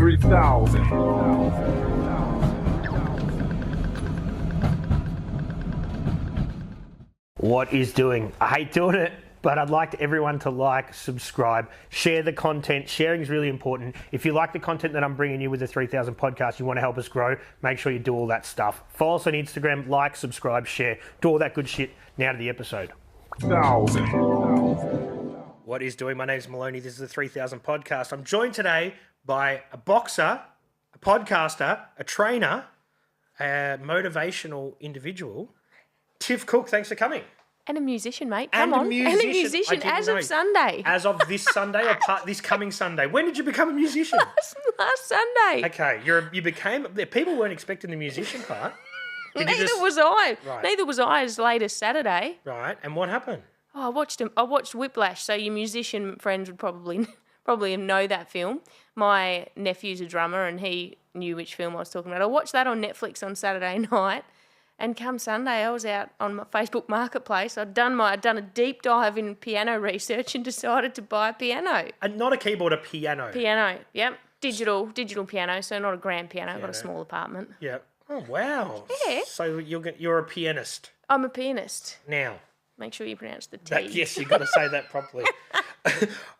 3000. What is doing? I hate doing it, but I'd like everyone to like, subscribe, share the content. Sharing is really important. If you like the content that I'm bringing you with the 3000 podcast, you want to help us grow, make sure you do all that stuff. Follow us on Instagram, like, subscribe, share, do all that good shit. Now to the episode. 1000. What is doing? My name is Maloney. This is the 3000 podcast. I'm joined today by a boxer, a podcaster, a trainer, a motivational individual. Tiff Cook, thanks for coming. And a musician, mate. And Come a on. musician. And a musician as of Sunday. As of this Sunday or this coming Sunday. When did you become a musician? Last Sunday. Okay, you became... People weren't expecting the musician part. Neither was I. Right. Neither was I as late as Saturday. Right, and what happened? Oh, I watched Whiplash, so your musician friends would probably know that film. My nephew's a drummer and he knew which film I was talking about. I watched that on Netflix on Saturday night. And come Sunday, I was out on my Facebook Marketplace. I'd done a deep dive in piano research and decided to buy a piano. And not a keyboard, a piano. Piano, yep. Digital piano, so not a grand piano. I've got a small apartment. Yeah. Oh, wow. Yeah. So you're a pianist. I'm a pianist. Now. Make sure you pronounce the T. Yes, you've got to say that properly.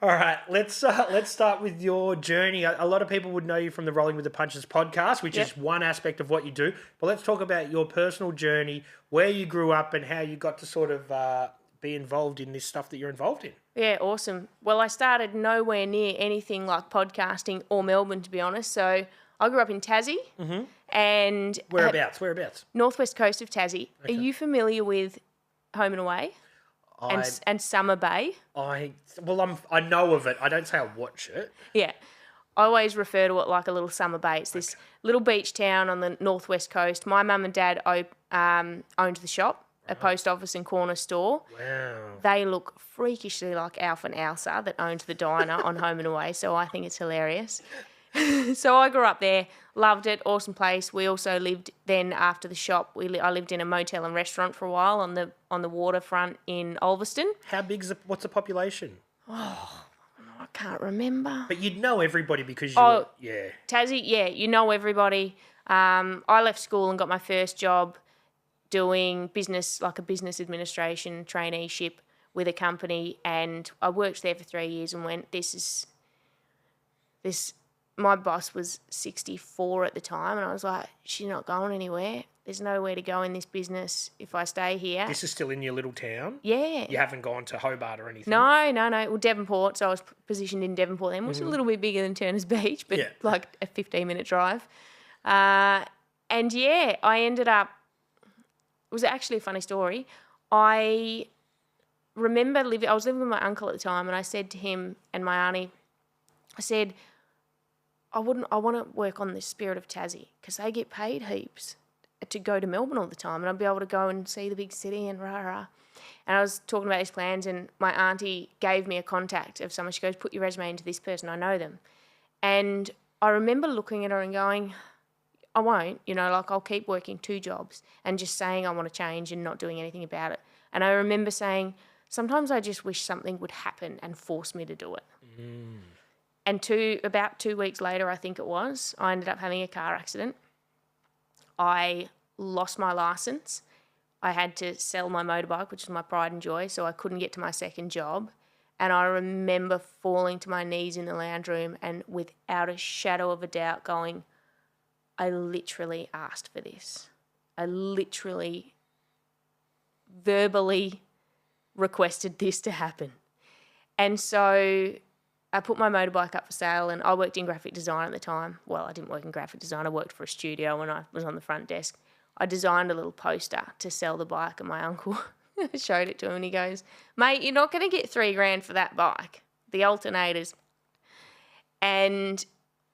All right, let's start with your journey. A lot of people would know you from the Rolling with the Punches podcast, which is one aspect of what you do. But let's talk about your personal journey, where you grew up and how you got to sort of be involved in this stuff that you're involved in. Yeah, awesome. Well, I started nowhere near anything like podcasting or Melbourne, to be honest. So I grew up in Tassie. Mm-hmm. And Whereabouts? Northwest coast of Tassie. Okay. Are you familiar with Home and Away? And Summer Bay. I know of it. I don't say I watch it. Yeah. I always refer to it like a little summer bay. It's this little beach town on the northwest coast. My mum and dad owned the shop, a post office and corner store. Wow. They look freakishly like Alf and Elsa that owned the diner on Home and Away, so I think it's hilarious. So I grew up there, loved it, awesome place. We also lived then after the shop. I lived in a motel and restaurant for a while on the waterfront in Ulverston. How big's what's the population? Oh, I can't remember. But you'd know everybody because Tassie, yeah, you know everybody. I left school and got my first job doing business, like a business administration traineeship with a company, and I worked there for 3 years and went, this. My boss was 64 at the time, and I was like, she's not going anywhere. There's nowhere to go in this business if I stay here. This is still in your little town? Yeah. You haven't gone to Hobart or anything? No. Well, Devonport, so I was positioned in Devonport then, which is a little bit bigger than Turners Beach, but like a 15-minute drive. I ended up... It was actually a funny story. I remember I was living with my uncle at the time, and I said to him and my auntie, I said... I want to work on the Spirit of Tassie because they get paid heaps to go to Melbourne all the time, and I'll be able to go and see the big city and rah-rah. And I was talking about these plans, and my auntie gave me a contact of someone. She goes, put your resume into this person, I know them. And I remember looking at her and going, I won't, I'll keep working 2 jobs and just saying I want to change and not doing anything about it. And I remember saying, sometimes I just wish something would happen and force me to do it. Mm. And about 2 weeks later, I think it was, I ended up having a car accident. I lost my licence. I had to sell my motorbike, which is my pride and joy, so I couldn't get to my second job. And I remember falling to my knees in the lounge room and without a shadow of a doubt going, I literally asked for this. I literally verbally requested this to happen. And so... I put my motorbike up for sale, and I worked in graphic design at the time. Well, I didn't work in graphic design. I worked for a studio when I was on the front desk. I designed a little poster to sell the bike, and my uncle showed it to him, and he goes, mate, you're not going to get $3,000 for that bike. The alternators. And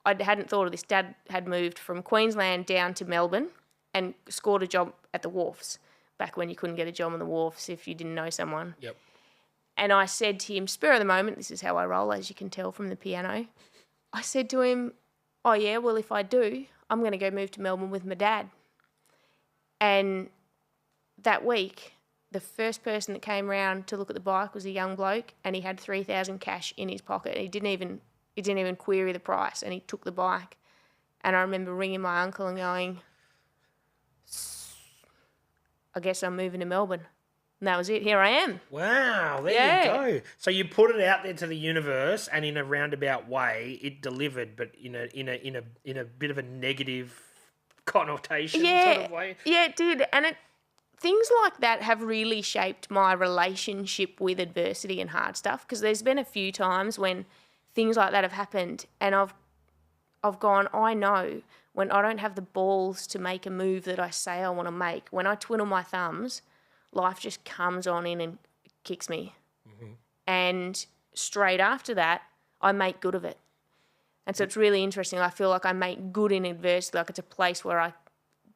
I hadn't thought of this. Dad had moved from Queensland down to Melbourne and scored a job at the wharfs, back when you couldn't get a job on the wharfs if you didn't know someone. Yep. And I said to him, spur of the moment, this is how I roll, as you can tell from the piano. I said to him, oh, yeah, well, if I do, I'm going to go move to Melbourne with my dad. And that week, the first person that came round to look at the bike was a young bloke, and he had $3,000 cash in his pocket. He he didn't even query the price, and he took the bike. And I remember ringing my uncle and going, I guess I'm moving to Melbourne. And that was it. Here I am. Wow, there you go. So you put it out there to the universe, and in a roundabout way, it delivered, but in a bit of a negative connotation sort of way. Yeah, it did. And things like that have really shaped my relationship with adversity and hard stuff, because there's been a few times when things like that have happened, and I've gone, I know when I don't have the balls to make a move that I say I want to make, when I twiddle my thumbs, life just comes on in and kicks me. Mm-hmm. And straight after that, I make good of it. And so it's really interesting. I feel like I make good in adversity. Like it's a place where I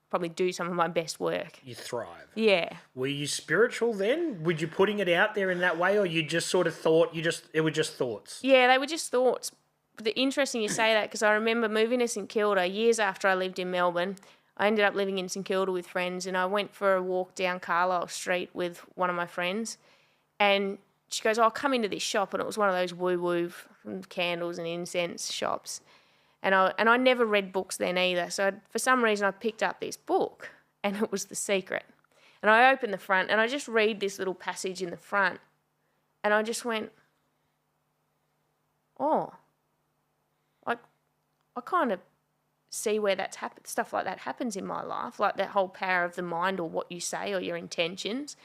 probably do some of my best work. You thrive. Yeah. Were you spiritual then? Were you putting it out there in that way, or you just sort of thought it were just thoughts? Yeah, they were just thoughts. But interesting you say that, because I remember moving to St Kilda years after I lived in Melbourne. I ended up living in St Kilda with friends, and I went for a walk down Carlisle Street with one of my friends, and she goes, I'll come into this shop, and it was one of those woo-woo candles and incense shops. And I never read books then either, so for some reason I picked up this book, and it was The Secret. And I opened the front, and I just read this little passage in the front, and I just went, oh, I kind of see where that's happened. Stuff like that happens in my life, like that whole power of the mind, or what you say, or your intentions.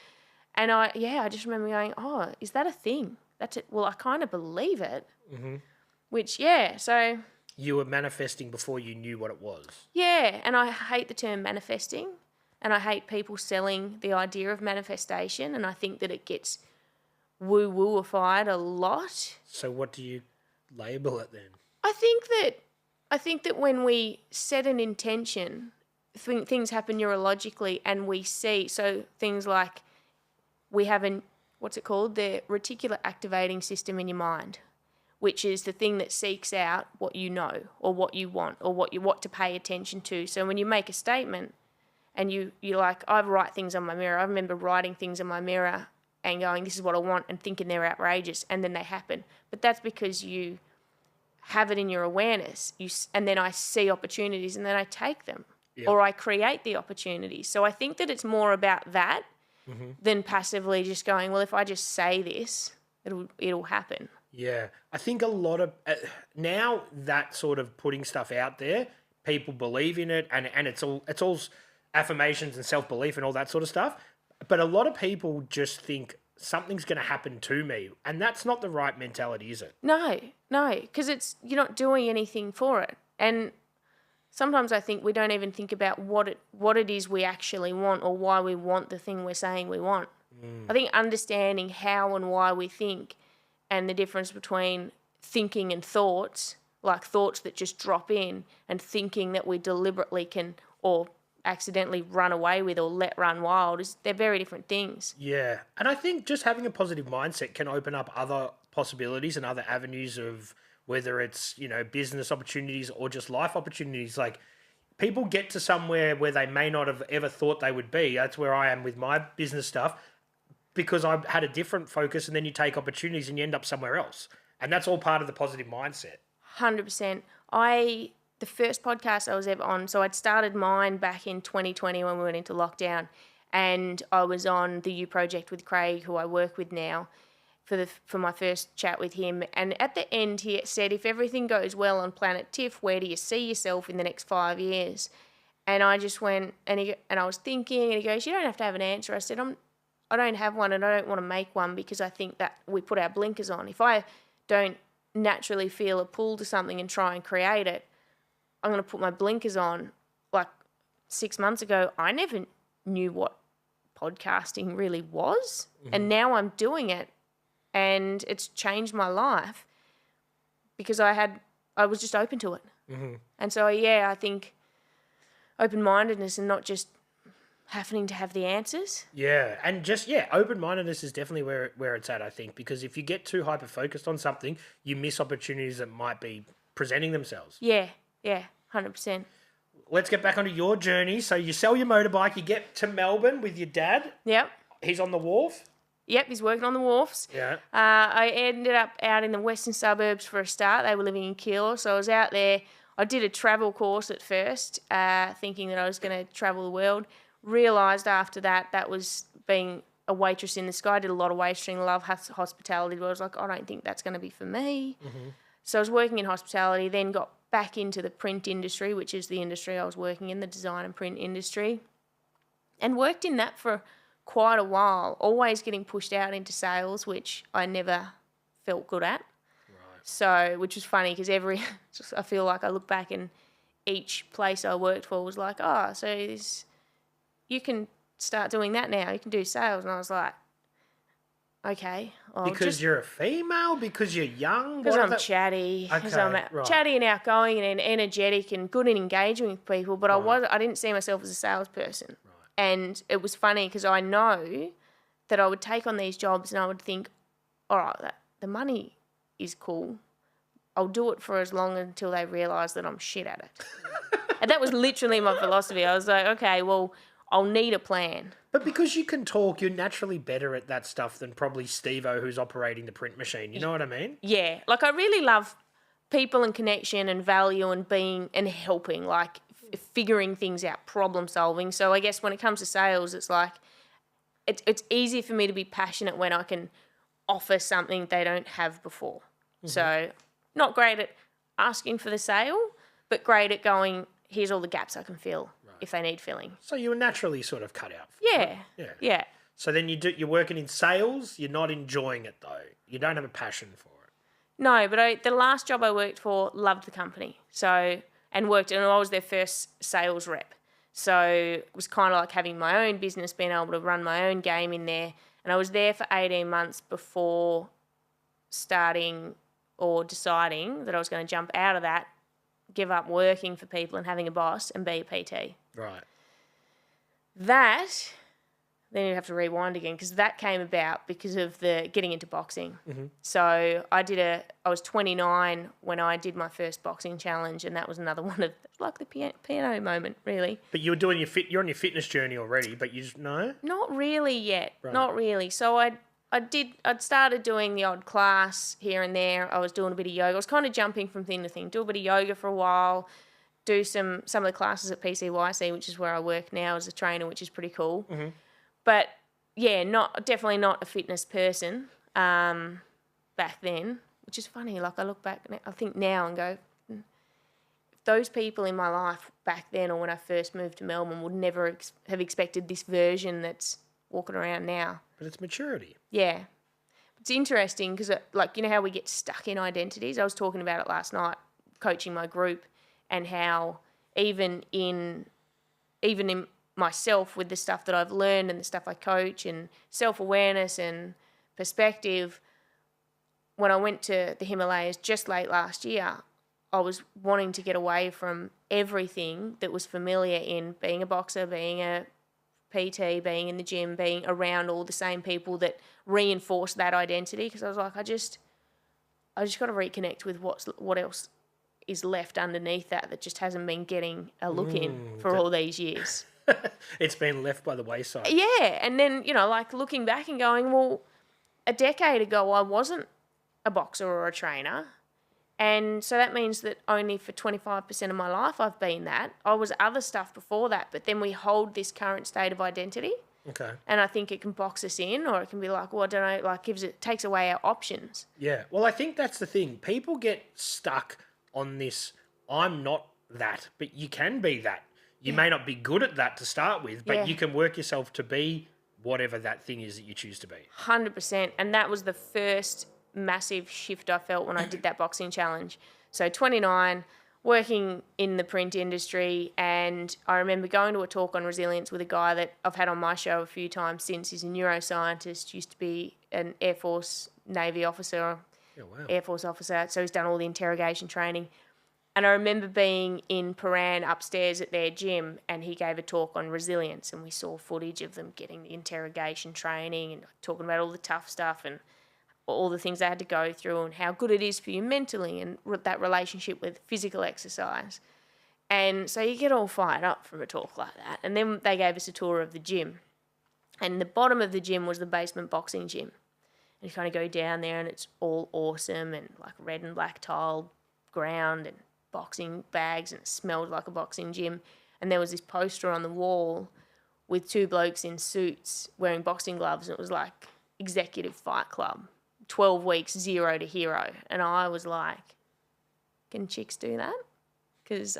And I just remember going, oh, is that a thing? That's it. Well, I kind of believe it. Mm-hmm. Which, so... You were manifesting before you knew what it was. Yeah, and I hate the term manifesting, and I hate people selling the idea of manifestation, and I think that it gets woo-wooified a lot. So what do you label it then? I think that when we set an intention, things happen neurologically, and we see, so things like we have what's it called? The reticular activating system in your mind, which is the thing that seeks out what you know, or what you want, or what to pay attention to. So when you make a statement and you're like, I write things on my mirror. I remember writing things on my mirror and going, this is what I want, and thinking they're outrageous, and then they happen. But that's because you have it in your awareness, and then I see opportunities and then I take them, or I create the opportunities. So I think that it's more about that than passively just going, well, if I just say this, it'll happen. Yeah, I think a lot of now that sort of putting stuff out there, people believe in it, and it's all affirmations and self-belief and all that sort of stuff. But a lot of people just think something's going to happen to me, and that's not the right mentality, is it? No, because you're not doing anything for it. And sometimes I think we don't even think about what it is we actually want, or why we want the thing we're saying we want. I think understanding how and why we think, and the difference between thinking and thoughts, like thoughts that just drop in, and thinking that we deliberately can or accidentally run away with or let run wild, they're very different things. Yeah, and I think just having a positive mindset can open up other possibilities and other avenues of whether it's, business opportunities or just life opportunities. Like, people get to somewhere where they may not have ever thought they would be. That's where I am with my business stuff, because I had a different focus, and then you take opportunities and you end up somewhere else. And that's all part of the positive mindset. 100%. The first podcast I was ever on, so I'd started mine back in 2020 when we went into lockdown, and I was on the U Project with Craig, who I work with now, for my first chat with him. And at the end, he said, if everything goes well on Planet Tiff, where do you see yourself in the next 5 years? And I just went, and I was thinking, and he goes, you don't have to have an answer. I said, I don't have one, and I don't want to make one, because I think that we put our blinkers on. If I don't naturally feel a pull to something and try and create it, I'm going to put my blinkers on. Like 6 months ago, I never knew what podcasting really was. Mm-hmm. And now I'm doing it, and it's changed my life because I was just open to it. Mm-hmm. And so, I think open-mindedness, and not just happening to have the answers. Yeah, and just, open-mindedness is definitely where it's at, I think, because if you get too hyper-focused on something, you miss opportunities that might be presenting themselves. Yeah, 100%. Let's get back onto your journey. So you sell your motorbike, you get to Melbourne with your dad. Yep. He's on the wharf. Yep, he's working on the wharfs. Yeah. I ended up out in the western suburbs for a start. They were living in Keilor, so I was out there. I did a travel course at first, thinking that I was going to travel the world. Realised after that was being a waitress in the sky. I did a lot of waitering, love hospitality, but I was like, I don't think that's going to be for me. Mm-hmm. So I was working in hospitality, then got back into the print industry, which is the industry I was working in, the design and print industry, and worked in that for quite a while, always getting pushed out into sales, which I never felt good at. Right. So, which was funny because I feel like I look back and each place I worked for was like, oh, so you can start doing that now. You can do sales. And I was like, okay. Because you're a female? Because you're young? Because I'm chatty. Because I'm chatty and outgoing and energetic and good at engaging with people. But I didn't see myself as a salesperson. Right. And it was funny because I know that I would take on these jobs and I would think, all right, the money is cool. I'll do it for as long until they realise that I'm shit at it. And that was literally my philosophy. I was like, okay, well, I'll need a plan. But because you can talk, you're naturally better at that stuff than probably Steve-O who's operating the print machine. You know what I mean? Yeah. Like, I really love people and connection and value and being and helping, like figuring things out, problem solving. So I guess when it comes to sales, it's like it's easy for me to be passionate when I can offer something they don't have before. Mm-hmm. So not great at asking for the sale, but great at going, here's all the gaps I can fill. If they need filling. So you were naturally sort of cut out. Yeah. So then you're working in sales. You're not enjoying it though. You don't have a passion for it. No, but the last job I worked for, loved the company. And I was their first sales rep. So it was kind of like having my own business, being able to run my own game in there. And I was there for 18 months before starting or deciding that I was going to jump out of that, give up working for people and having a boss and be a PT. Right. Then you'd have to rewind again because that came about because of the getting into boxing. Mm-hmm. So I was 29 when I did my first boxing challenge, and that was another one of like the piano moment, really. But you were doing you're on your fitness journey already, but you just no? Not really yet. Right. Not really. So I'd started doing the odd class here and there. I was doing a bit of yoga. I was kind of jumping from thing to thing. Do a bit of yoga for a while, do some of the classes at PCYC, which is where I work now as a trainer, which is pretty cool. Mm-hmm. But yeah, definitely not a fitness person back then, which is funny. Like I look back, I think now and go, those people in my life back then or when I first moved to Melbourne would never have expected this version that's walking around now. But it's maturity. Yeah. It's interesting because, like, you know how we get stuck in identities? I was talking about it last night, coaching my group, and how even in myself with the stuff that I've learned and the stuff I coach and self-awareness and perspective, when I went to the Himalayas just late last year, I was wanting to get away from everything that was familiar in being a boxer, being a PT, being in the gym, being around all the same people that reinforce that identity, because I was like, I just got to reconnect with what else is left underneath that just hasn't been getting a look in for all these years. It's been left by the wayside. Yeah, and then, like looking back and going, well, a decade ago I wasn't a boxer or a trainer, and so that means that only for 25% of my life I've been that. I was other stuff before that, but then we hold this current state of identity. Okay. And I think it can box us in, or it can be like, well, I don't know, like takes away our options. Yeah. Well, I think that's the thing. People get stuck on this, I'm not that, but you can be that. You may not be good at that to start with, but you can work yourself to be whatever that thing is that you choose to be. 100%. And that was the first massive shift I felt when I did that boxing challenge. So 29, working in the print industry, and I remember going to a talk on resilience with a guy that I've had on my show a few times since. He's a neuroscientist, used to be an Air Force Navy officer, Air Force officer, so he's done all the interrogation training. And I remember being in Paran upstairs at their gym, and he gave a talk on resilience, and we saw footage of them getting the interrogation training and talking about all the tough stuff and all the things they had to go through and how good it is for you mentally and that relationship with physical exercise. And so you get all fired up from a talk like that. And then they gave us a tour of the gym. And the bottom of the gym was the basement boxing gym. And you kind of go down there and it's all awesome and like red and black tiled ground and boxing bags, and it smelled like a boxing gym. And there was this poster on the wall with two blokes in suits wearing boxing gloves, and it was like Executive Fight Club, 12 weeks, 0 to hero. And I was like, can chicks do that? Because,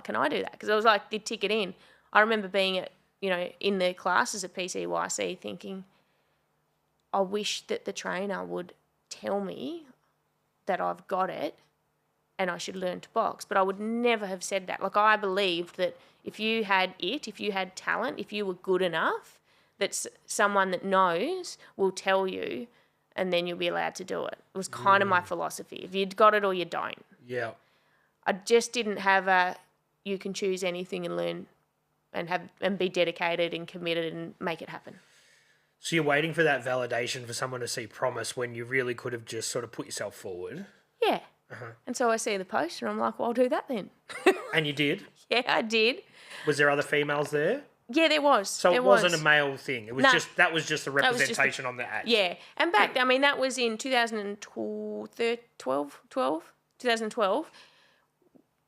can I do that? Because I was like, did ticket in. I remember being at, in the classes at PCYC thinking, I wish that the trainer would tell me that I've got it and I should learn to box. But I would never have said that. Like, I believed that if you had talent, if you were good enough, that someone that knows will tell you and then you'll be allowed to do it. It was kind of my philosophy. If you'd got it or you don't. Yeah. I just didn't have you can choose anything and learn and be dedicated and committed and make it happen. So you're waiting for that validation for someone to see promise when you really could have just sort of put yourself forward. Yeah. Uh-huh. And so I see the poster and I'm like, well, I'll do that then. And you did? Yeah, I did. Was there other females there? Yeah, there was. So it wasn't a male thing. It was that was just the representation on the ad. Yeah. And that was in 2012.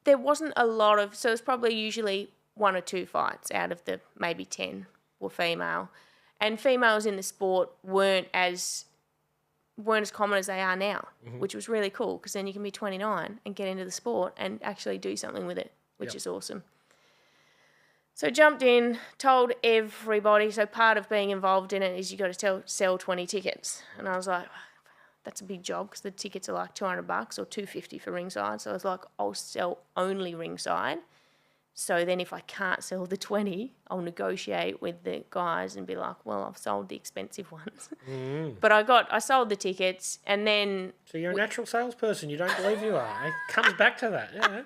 There wasn't a lot of, so it's probably usually 1 or 2 fights out of the maybe 10 were female. And females in the sport weren't as common as they are now, which was really cool because then you can be 29 and get into the sport and actually do something with it, which is awesome. So jumped in, told everybody. So part of being involved in it is you got to sell 20 tickets. And I was like, that's a big job because the tickets are like $200 or $250 for ringside. So I was like, I'll sell only ringside. So then if I can't sell the 20, I'll negotiate with the guys and be like, well, I've sold the expensive ones. But I sold the tickets and then... So you're a natural salesperson. You don't believe you are. It comes back to that. Yeah.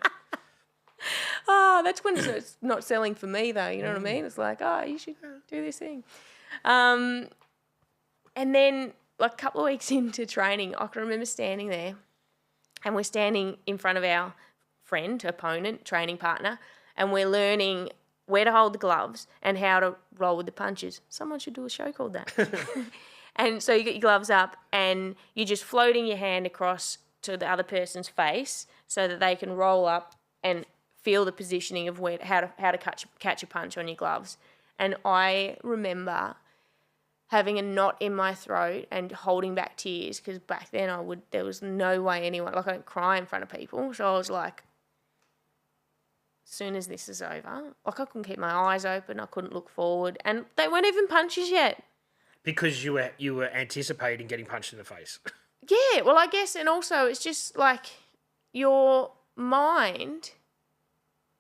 That's when it's not selling for me though, you know what I mean? It's like, you should do this thing. And then like a couple of weeks into training, I can remember standing there and we're standing in front of our friend, opponent, training partner, and we're learning where to hold the gloves and how to roll with the punches. Someone should do a show called that. And so you get your gloves up and you're just floating your hand across to the other person's face so that they can roll up and feel the positioning of how to catch a punch on your gloves. And I remember having a knot in my throat and holding back tears because back then there was no way anyone, like I don't cry in front of people. So I was like, as soon as this is over, like I couldn't keep my eyes open, I couldn't look forward, and they weren't even punches yet. Because you were anticipating getting punched in the face. Yeah, well I guess, and also it's just like your mind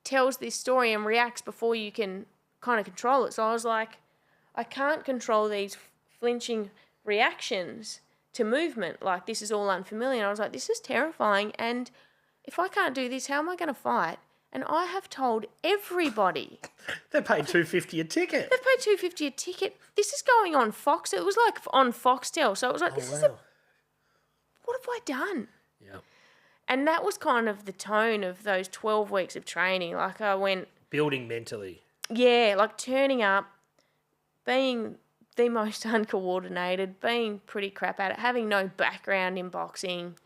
tells this story and reacts before you can kind of control it. So I was like, I can't control these flinching reactions to movement. Like this is all unfamiliar. And I was like, this is terrifying. And if I can't do this, how am I going to fight? And I have told everybody. They paid $250 a ticket. They paid $250 a ticket. This is going on Fox. It was like on Foxtel. So it was like, what have I done? Yeah. And that was kind of the tone of those 12 weeks of training. Like I went... Building mentally. Yeah, like turning up, being the most uncoordinated, being pretty crap at it, having no background in boxing.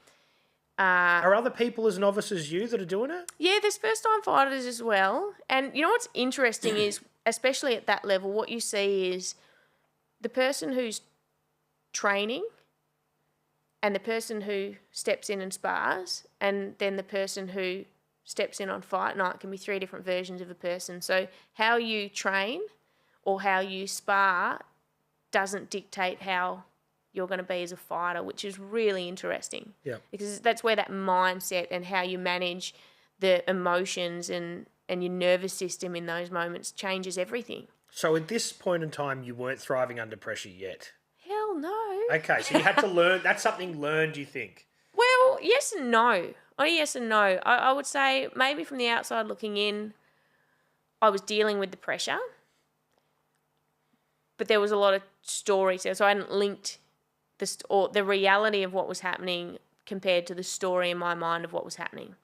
Are other people as novice as you that are doing it? Yeah, there's first-time fighters as well. And you know what's interesting is, especially at that level, what you see is the person who's training and the person who steps in and spars, and then the person who steps in on fight night can be 3 different versions of a person. So how you train or how you spar doesn't dictate how you're going to be as a fighter, which is really interesting. Yeah. Because that's where that mindset and how you manage the emotions and your nervous system in those moments changes everything. So at this point in time, you weren't thriving under pressure yet? Hell no. Okay, so you had to learn. That's something learned, you think? Well, yes and no. Yes and no. I would say maybe from the outside looking in, I was dealing with the pressure, but there was a lot of stories there, so I hadn't linked the reality of what was happening compared to the story in my mind of what was happening.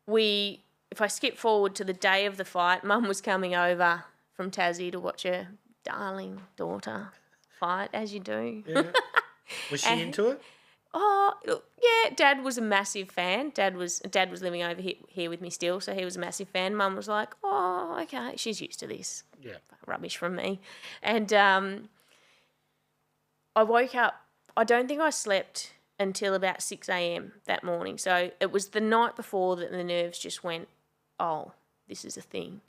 If I skip forward to the day of the fight, Mum was coming over from Tassie to watch her darling daughter fight, as you do. Yeah. Was she into it? Oh, yeah, Dad was a massive fan. Dad was living over here with me still, so he was a massive fan. Mum was like, oh, okay, she's used to this. Yeah. Rubbish from me. And I woke up, I don't think I slept until about 6 a.m. that morning. So it was the night before that the nerves just went, oh, this is a thing.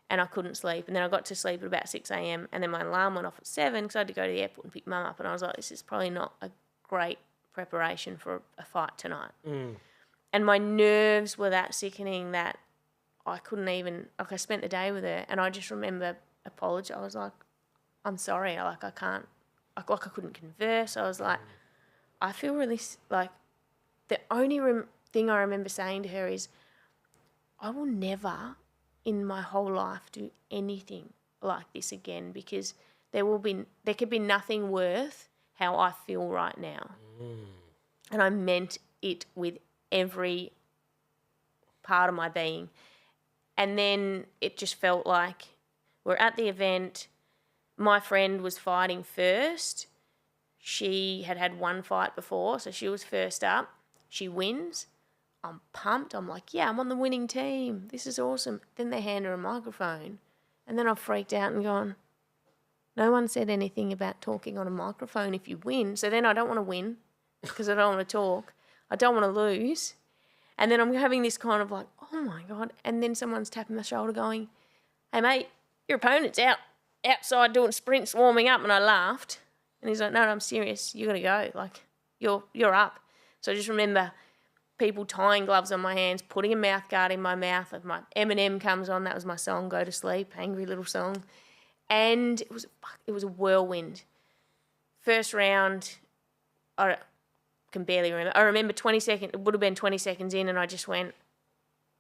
And I couldn't sleep. And then I got to sleep at about 6 a.m. and then my alarm went off at 7 because I had to go to the airport and pick Mum up. And I was like, this is probably not a great preparation for a fight tonight. And my nerves were that sickening that I couldn't even, like, I spent the day with her and I just remember apologizing. I was like, I'm sorry, I can't, I couldn't converse. I was like, I feel really, like, the only thing I remember saying to her is, I will never in my whole life do anything like this again, because there could be nothing worth how I feel right now. And I meant it with every part of my being. And then it just felt like we're at the event. My friend was fighting first. She had one fight before, so she was first up. She wins. I'm pumped. I'm like, yeah, I'm on the winning team. This is awesome. Then they hand her a microphone. And then I've freaked out and gone, no one said anything about talking on a microphone if you win. So then I don't want to win because I don't want to talk. I don't want to lose. And then I'm having this kind of like, oh my God. And then someone's tapping my shoulder going, hey mate, your opponent's outside doing sprints, warming up. And I laughed. And he's like, no, I'm serious. You got to go. Like, you're up. So I just remember people tying gloves on my hands, putting a mouth guard in my mouth. If my Eminem comes on, that was my song, Go to Sleep, angry little song. And it was a whirlwind. First round, I can barely remember. I remember 20 seconds, it would have been 20 seconds in, and I just went,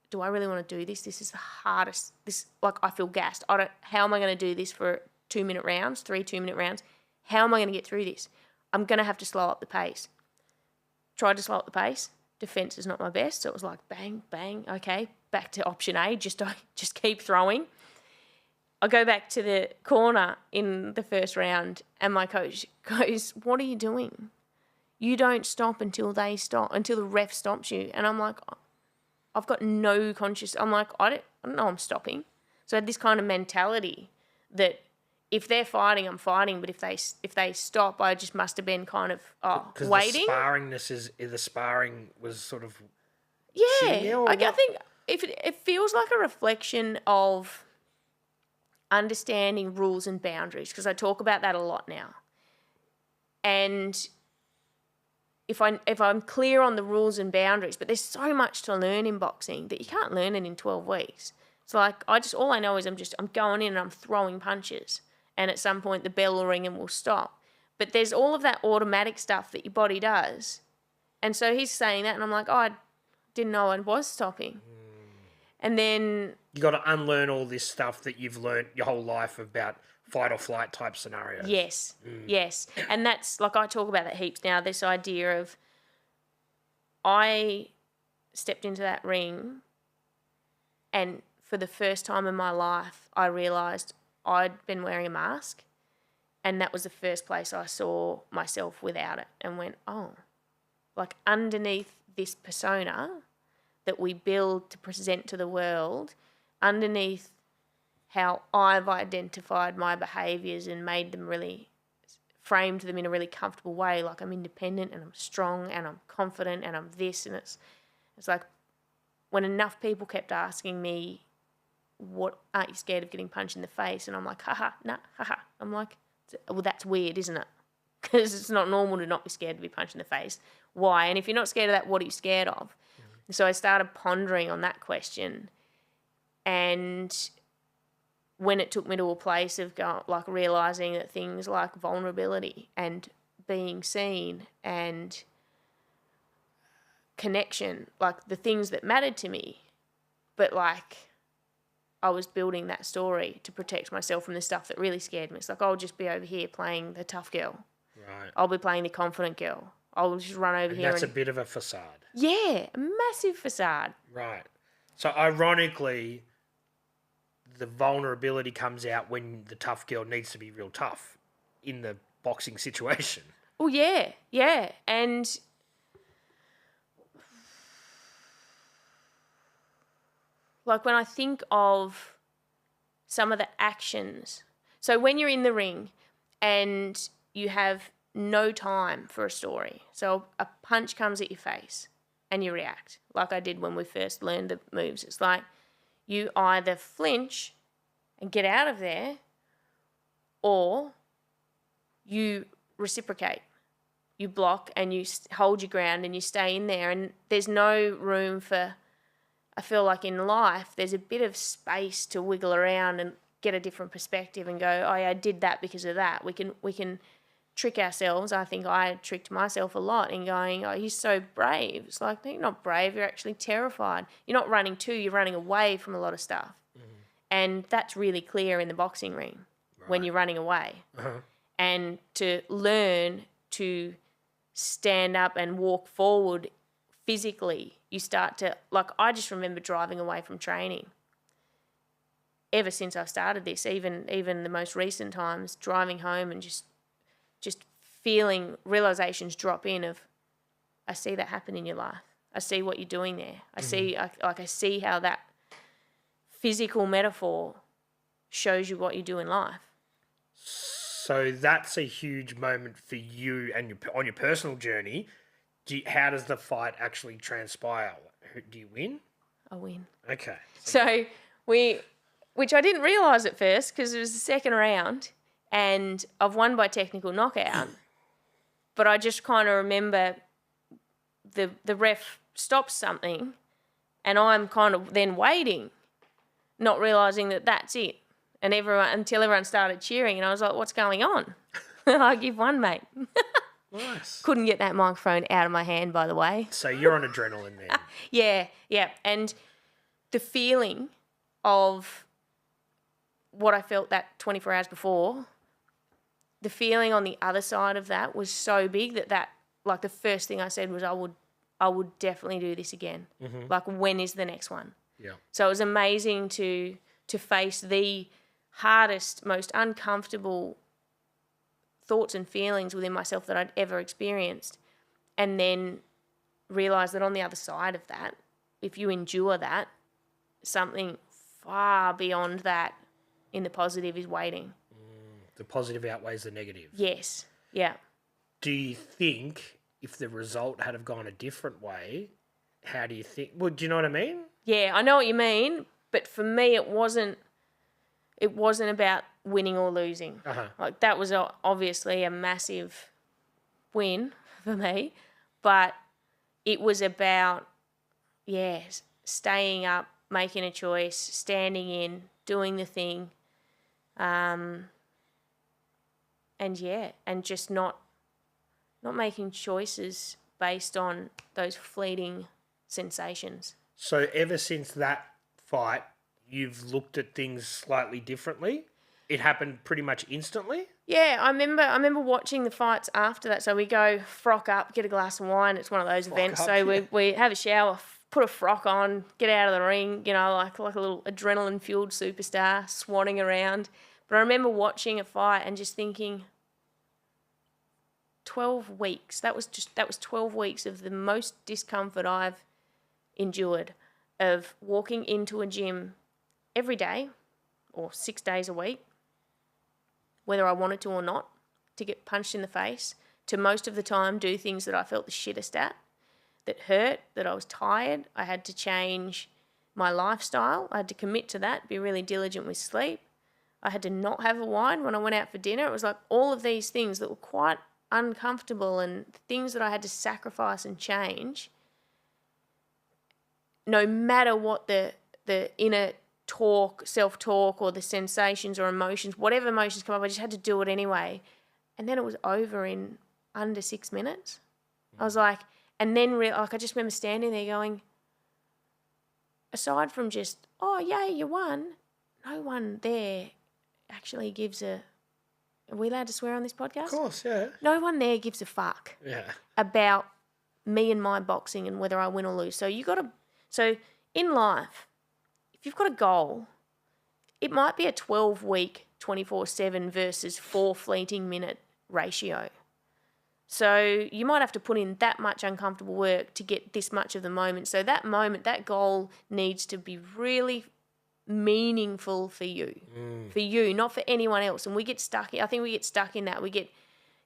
do I really want to do this? This is the hardest. I feel gassed. How am I going to do this for 2-minute rounds, 3 2-minute rounds? How am I going to get through this? I'm going to have to slow up the pace. Tried to slow up the pace. Defence is not my best, so it was like bang, bang, okay, back to option A, just keep throwing. I go back to the corner in the first round and my coach goes, what are you doing? You don't stop until the ref stops you. And I'm like, I've got no conscious, I'm like, I don't know I'm stopping. So I had this kind of mentality that if they're fighting, I'm fighting, but if they stop, I just must have been kind of waiting. Because the sparring was sort of... Yeah, I think if it feels like a reflection of understanding rules and boundaries, because I talk about that a lot now. And if I'm clear on the rules and boundaries, but there's so much to learn in boxing that you can't learn it in 12 weeks. It's like all I know is I'm going in and I'm throwing punches, and at some point the bell will ring and we'll stop. But there's all of that automatic stuff that your body does. And so he's saying that and I'm like, I didn't know I was stopping. And then you got to unlearn all this stuff that you've learned your whole life about fight or flight type scenarios. Yes, yes. And that's, like, I talk about that heaps now, this idea of I stepped into that ring and for the first time in my life I realised I'd been wearing a mask, and that was the first place I saw myself without it and went, oh, like underneath this persona that we build to present to the world, underneath how I've identified my behaviours and made them really, framed them in a really comfortable way, like I'm independent and I'm strong and I'm confident and I'm this, and it's like when enough people kept asking me, what, aren't you scared of getting punched in the face? And I'm like, haha, nah, haha. I'm like, well, that's weird, isn't it? Because it's not normal to not be scared to be punched in the face. Why? And if you're not scared of that, what are you scared of? So I started pondering on that question, and when it took me to a place of realising that things like vulnerability and being seen and connection, like the things that mattered to me, but like I was building that story to protect myself from the stuff that really scared me. It's like, I'll just be over here playing the tough girl. Right. I'll be playing the confident girl. I'll just run over here. That's a bit of a facade. Yeah, a massive facade. Right. So ironically, the vulnerability comes out when the tough girl needs to be real tough in the boxing situation. Oh, yeah, yeah. And like when I think of some of the actions, so when you're in the ring and you have no time for a story, so a punch comes at your face and you react, like I did when we first learned the moves. It's like you either flinch and get out of there, or you reciprocate. You block and you hold your ground and you stay in there, and there's no room for, I feel like in life there's a bit of space to wiggle around and get a different perspective and go, oh yeah, I did that because of that. We can trick ourselves. I think I tricked myself a lot in going, oh, he's so brave. It's like, no, you're not brave, you're actually terrified. You're not running to, you're running away from a lot of stuff. Mm-hmm. And that's really clear in the boxing ring when you're running away. Uh-huh. And to learn to stand up and walk forward physically, you start to, like, I just remember driving away from training. Ever since I've started this, even the most recent times, driving home and just feeling realizations drop in of, I see that happen in your life. I see what you're doing there. I see how that physical metaphor shows you what you do in life. So that's a huge moment for you and on your personal journey. How does the fight actually transpire? Do you win? I win. Okay. So which I didn't realise at first because it was the second round and I've won by technical knockout. But I just kind of remember the ref stops something and I'm kind of then waiting, not realising that that's it. And until everyone started cheering, and I was like, what's going on? Like, you've won, mate. Nice. Couldn't get that microphone out of my hand, by the way. So you're on adrenaline then. Yeah. And the feeling of what I felt that 24 hours before, the feeling on the other side of that was so big that like the first thing I said was I would definitely do this again. Mm-hmm. Like, when is the next one? Yeah. So it was amazing to face the hardest, most uncomfortable thoughts and feelings within myself that I'd ever experienced, and then realise that on the other side of that, if you endure that, something far beyond that in the positive is waiting. The positive outweighs the negative. Yes, yeah. Do you think if the result had have gone a different way, how do you think? Well, do you know what I mean? Yeah, I know what you mean, but for me it wasn't about winning or losing. Uh-huh. Like, that was obviously a massive win for me, but it was about, staying up, making a choice, standing in, doing the thing, and just not making choices based on those fleeting sensations. So ever since that fight, you've looked at things slightly differently? It happened pretty much instantly? Yeah, I remember watching the fights after that. So we go frock up, get a glass of wine. It's one of those events. We have a shower, put a frock on, get out of the ring, like a little adrenaline-fueled superstar swanning around. But I remember watching a fight and just thinking, 12 weeks. That was 12 weeks of the most discomfort I've endured, of walking into a gym every day or 6 days a week, whether I wanted to or not, to get punched in the face, to most of the time do things that I felt the shittest at, that hurt, that I was tired. I had to change my lifestyle. I had to commit to that, be really diligent with sleep. I had to not have a wine when I went out for dinner. It was like all of these things that were quite uncomfortable and things that I had to sacrifice and change. No matter what the inner talk, self-talk, or the sensations or emotions, whatever emotions come up, I just had to do it anyway. And then it was over in under 6 minutes. I was like, and then I just remember standing there going, aside from just, oh, yay, you won, no one there actually gives a... Are we allowed to swear on this podcast? Of course, yeah. No one there gives a fuck about me and my boxing and whether I win or lose. So in life, if you've got a goal, it might be a 12-week 24/7 versus 4 fleeting minute ratio. So you might have to put in that much uncomfortable work to get this much of the moment. So that moment, that goal needs to be really meaningful for you, not for anyone else. And we get stuck. I think we get stuck in that. We get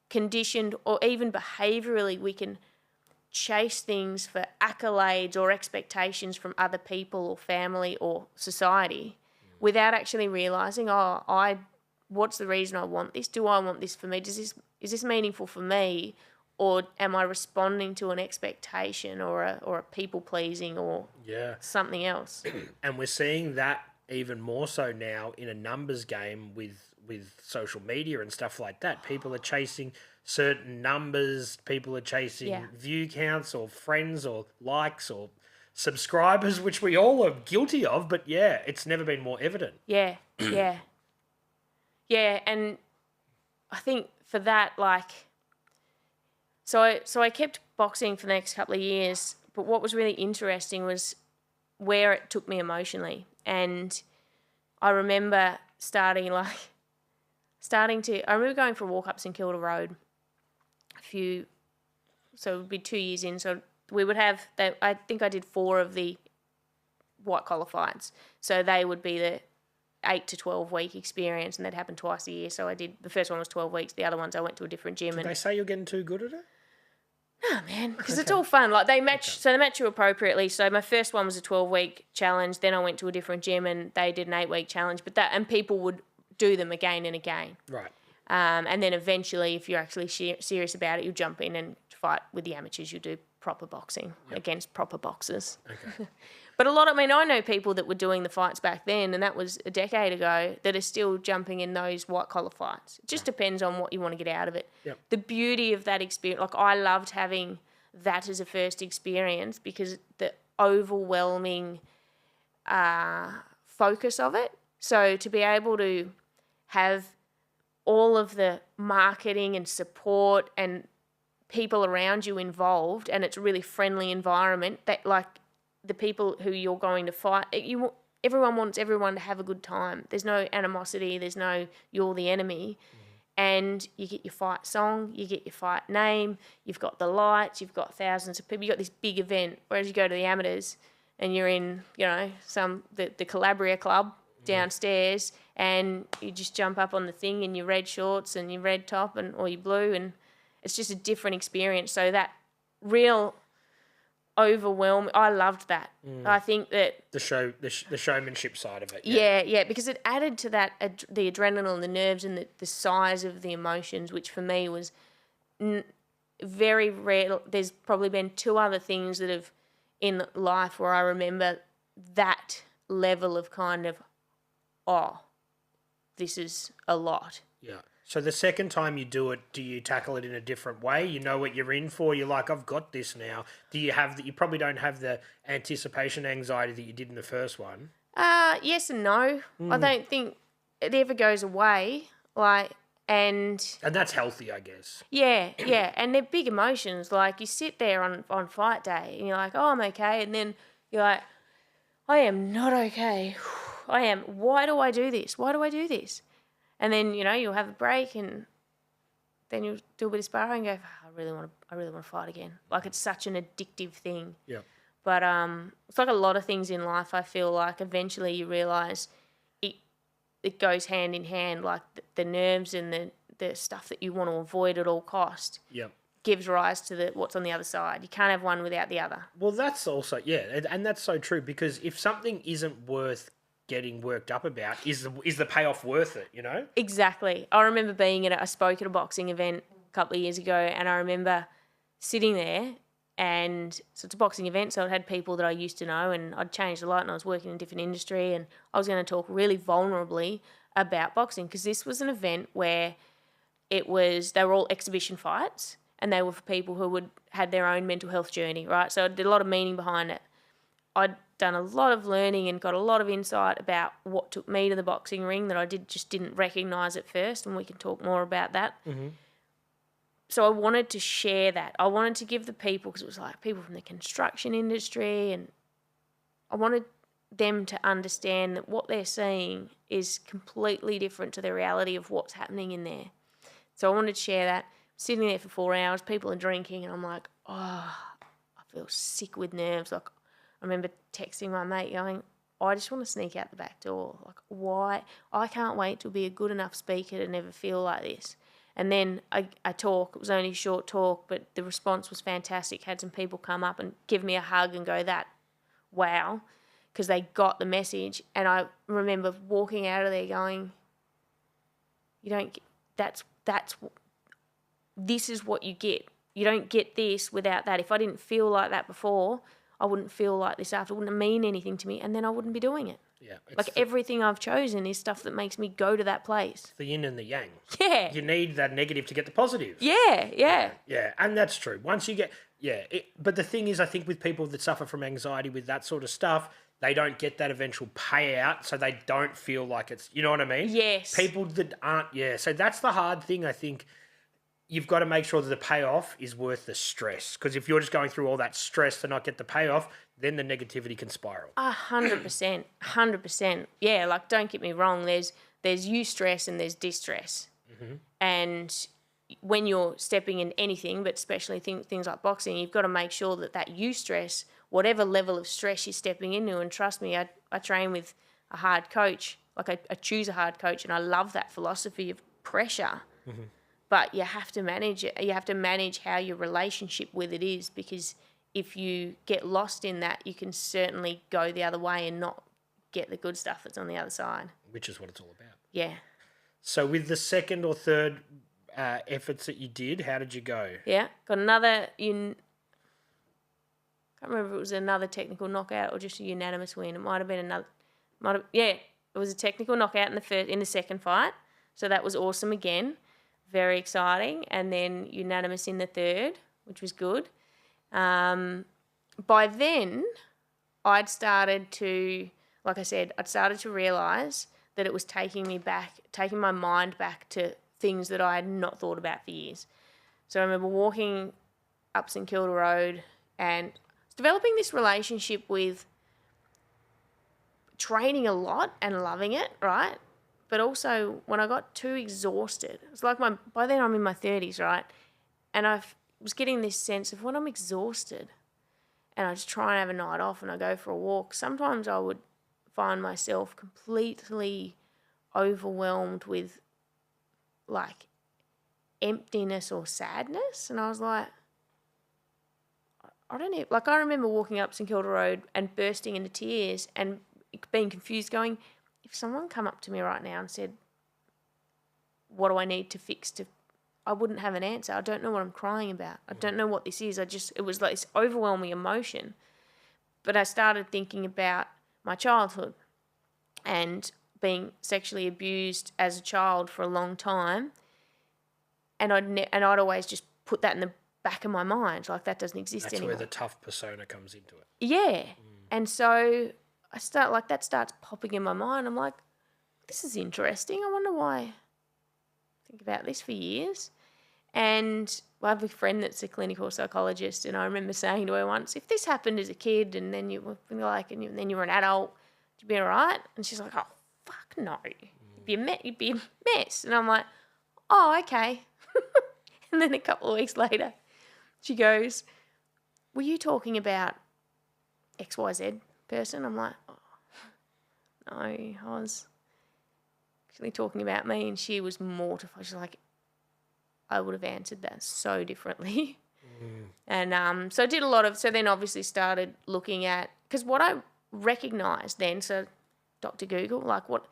conditioned, or even behaviourally, we can chase things for accolades or expectations from other people or family or society without actually realising, what's the reason I want this? Do I want this for me? Is this meaningful for me, or am I responding to an expectation or a people pleasing or something else? And we're seeing that even more so now in a numbers game with social media and stuff like that. People are chasing certain numbers. People are chasing view counts or friends or likes or subscribers, which we all are guilty of. But yeah, it's never been more evident. Yeah. And I think for that, so I kept boxing for the next couple of years. But what was really interesting was where it took me emotionally. And I remember I remember going for a walk up St Kilda Road so it would be 2 years in. So we would have, I think I did 4 of the white collar fights. So they would be the 8 to 12 week experience, and that happened twice a year. So I did, the first one was 12 weeks. The other ones I went to a different gym. Did they say you're getting too good at it? No, man, because it's all fun. Like they match you appropriately. So my first one was a 12-week challenge. Then I went to a different gym and they did an 8-week challenge. And people would do them again and again. Right. And then eventually, if you're actually serious about it, you jump in and fight with the amateurs. You do proper boxing against proper boxers. Okay. But I know people that were doing the fights back then, and that was a decade ago, that are still jumping in those white-collar fights. It just depends on what you want to get out of it. Yep. The beauty of that experience, I loved having that as a first experience because the overwhelming focus of it. So to be able to have all of the marketing and support and people around you involved, and it's a really friendly environment that, the people who you're going to fight, everyone wants everyone to have a good time. There's no animosity. There's no you're the enemy. And you get your fight song, you get your fight name, you've got the lights, you've got thousands of people. You've got this big event, whereas you go to the amateurs and you're in, the Calabria Club downstairs, and you just jump up on the thing in your red shorts and your red top or your blue, and it's just a different experience. So that real overwhelming, I loved that. I think that the showmanship side of it. Yeah, because it added to that the adrenaline and the nerves and the size of the emotions, which for me was very rare. There's probably been 2 other things that have in life where I remember that level of kind of, this is a lot. Yeah. So the second time you do it, do you tackle it in a different way? You know what you're in for. You're like, I've got this now. Do you have that? You probably don't have the anticipation anxiety that you did in the first one. Yes and no. I don't think it ever goes away. And that's healthy, I guess. Yeah. And they're big emotions. You sit there on fight day and you're like, I'm okay. And then you're like, I am not okay. I am. Why do I do this? And then, you'll have a break and then you'll do a bit of sparring and go, I really want to fight again. It's such an addictive thing. Yeah. But it's like a lot of things in life, I feel like eventually you realise it goes hand in hand, the nerves and the stuff that you want to avoid at all cost. Yep. Gives rise to what's on the other side. You can't have one without the other. Well, that's also, and that's so true, because if something isn't worth getting worked up about, is the payoff worth it, Exactly. I remember I spoke at a boxing event a couple of years ago, and I remember sitting there, and so it's a boxing event, so I had people that I used to know, and I'd changed a lot, and I was working in a different industry, and I was going to talk really vulnerably about boxing, because this was an event where they were all exhibition fights, and they were for people who had their own mental health journey, right? So I did a lot of meaning behind it. I'd done a lot of learning and got a lot of insight about what took me to the boxing ring that I just didn't recognise at first, and we can talk more about that. Mm-hmm. So I wanted to share that. I wanted to give the people, because it was people from the construction industry, and I wanted them to understand that what they're seeing is completely different to the reality of what's happening in there. So I wanted to share that. Sitting there for 4 hours, people are drinking, and I'm like, oh, I feel sick with nerves. Like, I remember texting my mate going, I just want to sneak out the back door. Like, why? I can't wait to be a good enough speaker to never feel like this. And then I talk. It was only a short talk, but the response was fantastic. Had some people come up and give me a hug and go, wow, because they got the message. And I remember walking out of there going, you don't get, this is what you get. You don't get this without that. If I didn't feel like that before, I wouldn't feel like this after. It wouldn't mean anything to me, and then I wouldn't be doing it. Yeah, like everything I've chosen is stuff that makes me go to that place. The yin and the yang. Yeah. You need that negative to get the positive. Yeah. Yeah, and that's true. Once you get, but the thing is, I think with people that suffer from anxiety with that sort of stuff, they don't get that eventual payout, so they don't feel like it's, you know what I mean? Yes. People that aren't, so that's the hard thing, I think. You've got to make sure that the payoff is worth the stress. Because if you're just going through all that stress to not get the payoff, then the negativity can spiral. 100%. 100%. Yeah, like, don't get me wrong. There's eustress and there's distress. Mm-hmm. And when you're stepping in anything, but especially things like boxing, you've got to make sure that eustress, whatever level of stress you're stepping into, and trust me, I train with a hard coach. Like, I choose a hard coach, and I love that philosophy of pressure. Mm-hmm. But you have to manage it. You have to manage how your relationship with it is, because if you get lost in that, you can certainly go the other way and not get the good stuff that's on the other side. Which is what it's all about. Yeah. So with the second or third efforts that you did, how did you go? Yeah. Got another... can't remember if it was another technical knockout or just a unanimous win. It might have been another... it was a technical knockout in the second fight. So that was awesome again. Very exciting, and then unanimous in the third, which was good. By then, I'd started to realise that it was taking my mind back to things that I had not thought about for years. So I remember walking up St Kilda Road and developing this relationship with training a lot and loving it, right? But also, when I got too exhausted, it's like by then I'm in my 30s, right? And I was getting this sense of when I'm exhausted and I just try and have a night off and I go for a walk, sometimes I would find myself completely overwhelmed with, like, emptiness or sadness. And I was like, I don't know. Like, I remember walking up St Kilda Road and bursting into tears and being confused, going, if someone come up to me right now and said, what do I need to fix I wouldn't have an answer. I don't know what I'm crying about. I don't know what this is. It was like this overwhelming emotion. But I started thinking about my childhood and being sexually abused as a child for a long time. And I'd always just put that in the back of my mind, like that doesn't exist anymore. That's where the tough persona comes into it. Yeah. And so that starts popping in my mind. I'm like, this is interesting. I wonder why I think about this for years. And I have a friend that's a clinical psychologist, and I remember saying to her once, if this happened as a kid and then you were then you were an adult, would you be all right? And she's like, oh, fuck no. You'd be a mess. And I'm like, oh, okay. And then a couple of weeks later, she goes, were you talking about XYZ person? I'm like, oh, no, I was actually talking about me. And she was mortified. She's like, I would have answered that so differently. And so I did so then obviously started looking at, because what I recognised then, so Dr. Google, like what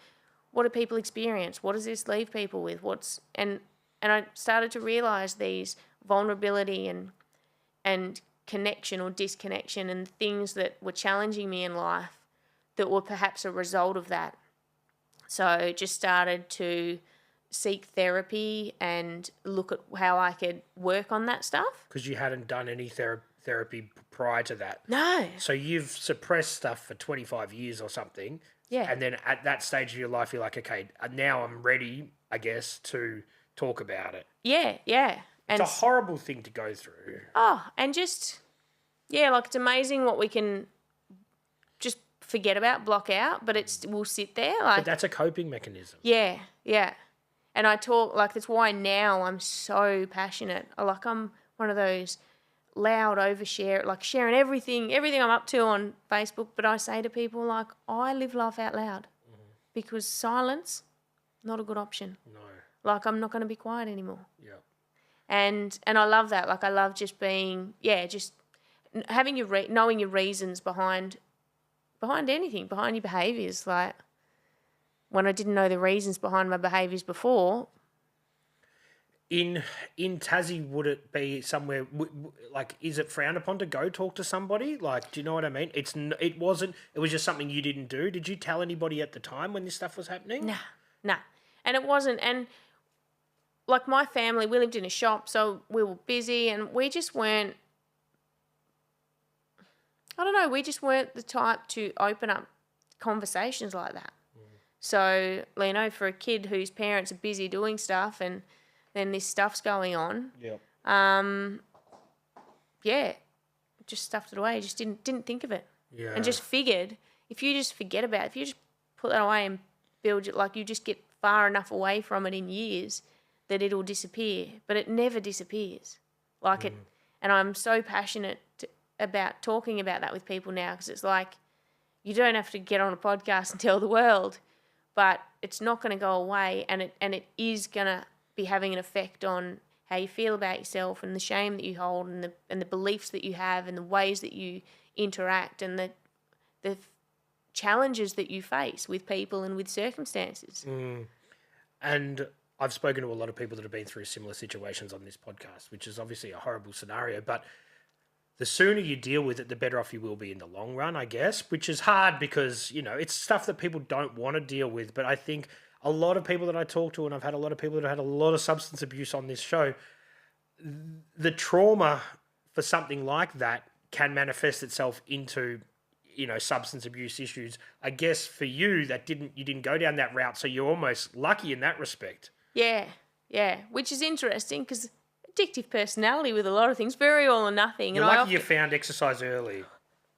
do people experience? What does this leave people with? And I started to realise these vulnerability and connection or disconnection and things that were challenging me in life that were perhaps a result of that. So just started to seek therapy and look at how I could work on that stuff. Because you hadn't done any therapy prior to that. No. So you've suppressed stuff for 25 years or something. Yeah. And then at that stage of your life, you're like, okay, now I'm ready, I guess, to talk about it. Yeah, yeah. And it's a horrible thing to go through. Oh, and just, yeah, like it's amazing what we can just forget about, block out, but it will sit there. Like, But that's a coping mechanism. yeah, yeah. And I talk, like, that's why now I'm so passionate. I'm one of those loud overshare, like sharing everything I'm up to on Facebook. But I say to people, like, I live life out loud because silence, not a good option. No. Like, I'm not going to be quiet anymore. Yeah. And I love that. Like, I love just being, just having knowing your reasons behind anything, behind your behaviours. Like, when I didn't know the reasons behind my behaviours before. In Tassie, would it be somewhere like? Is it frowned upon to go talk to somebody? Like, do you know what I mean? It wasn't. It was just something you didn't do. Did you tell anybody at the time when this stuff was happening? Nah, and it wasn't. And like my family, we lived in a shop, so we were busy, and we just weren't. I don't know. We just weren't the type to open up conversations like that. So, you know, for a kid whose parents are busy doing stuff and then this stuff's going on, just stuffed it away. Just didn't think of it. Yeah. And just figured if you just forget about it, if you just put that away and build it, like you just get far enough away from it in years that it'll disappear. But it never disappears. Like it, and I'm so passionate about talking about that with people now because it's like you don't have to get on a podcast and tell the world. But it's not going to go away, and it is going to be having an effect on how you feel about yourself and the shame that you hold and the beliefs that you have and the ways that you interact and the challenges that you face with people and with circumstances. And I've spoken to a lot of people that have been through similar situations on this podcast, which is obviously a horrible scenario, but the sooner you deal with it, the better off you will be in the long run, I guess, which is hard because, you know, it's stuff that people don't want to deal with. But I think a lot of people that I talk to, and I've had a lot of people that have had a lot of substance abuse on this show, the trauma for something like that can manifest itself into, you know, substance abuse issues. I guess for you, you didn't go down that route, so you're almost lucky in that respect. Yeah, which is interesting because addictive personality with a lot of things, very all or nothing. You're lucky you found exercise early.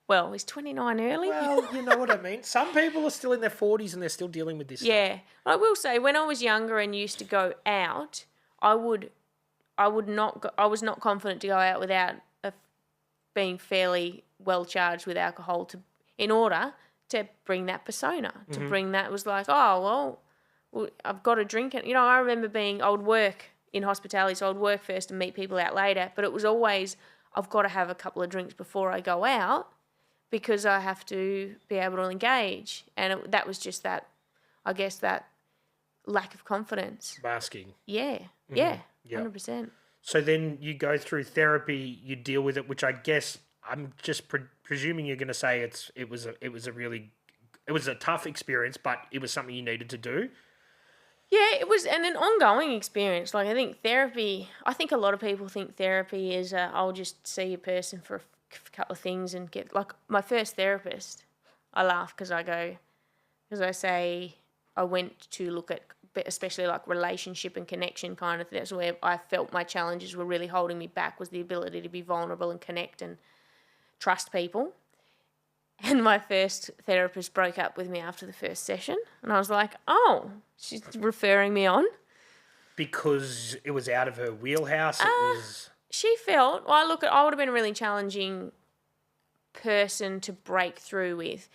Well, is 29 early? Well, you know what I mean. Some people are still in their 40s and they're still dealing with this stuff. Yeah. I will say, when I was younger and used to go out, I was not confident to go out without being fairly well charged with alcohol in order to bring that persona, to bring that was like, oh, well, I've got to drink it. You know, I remember I would work in hospitality, so I'd work first and meet people out later. But it was always, I've got to have a couple of drinks before I go out because I have to be able to engage. And that was just that, I guess, that lack of confidence. Masking. Yeah, 100%. So then you go through therapy, you deal with it, which I guess I'm just presuming you're going to say it was a tough experience, but it was something you needed to do. Yeah, it was an ongoing experience. Like, I think a lot of people think therapy is I'll just see a person for a couple of things and get, like, my first therapist, I laugh because I say I went to look at, especially like relationship and connection kind of thing. That's where I felt my challenges were really holding me back, was the ability to be vulnerable and connect and trust people. And my first therapist broke up with me after the first session. And I was like, oh, she's referring me on. Because it was out of her wheelhouse? She felt, I would have been a really challenging person to break through with.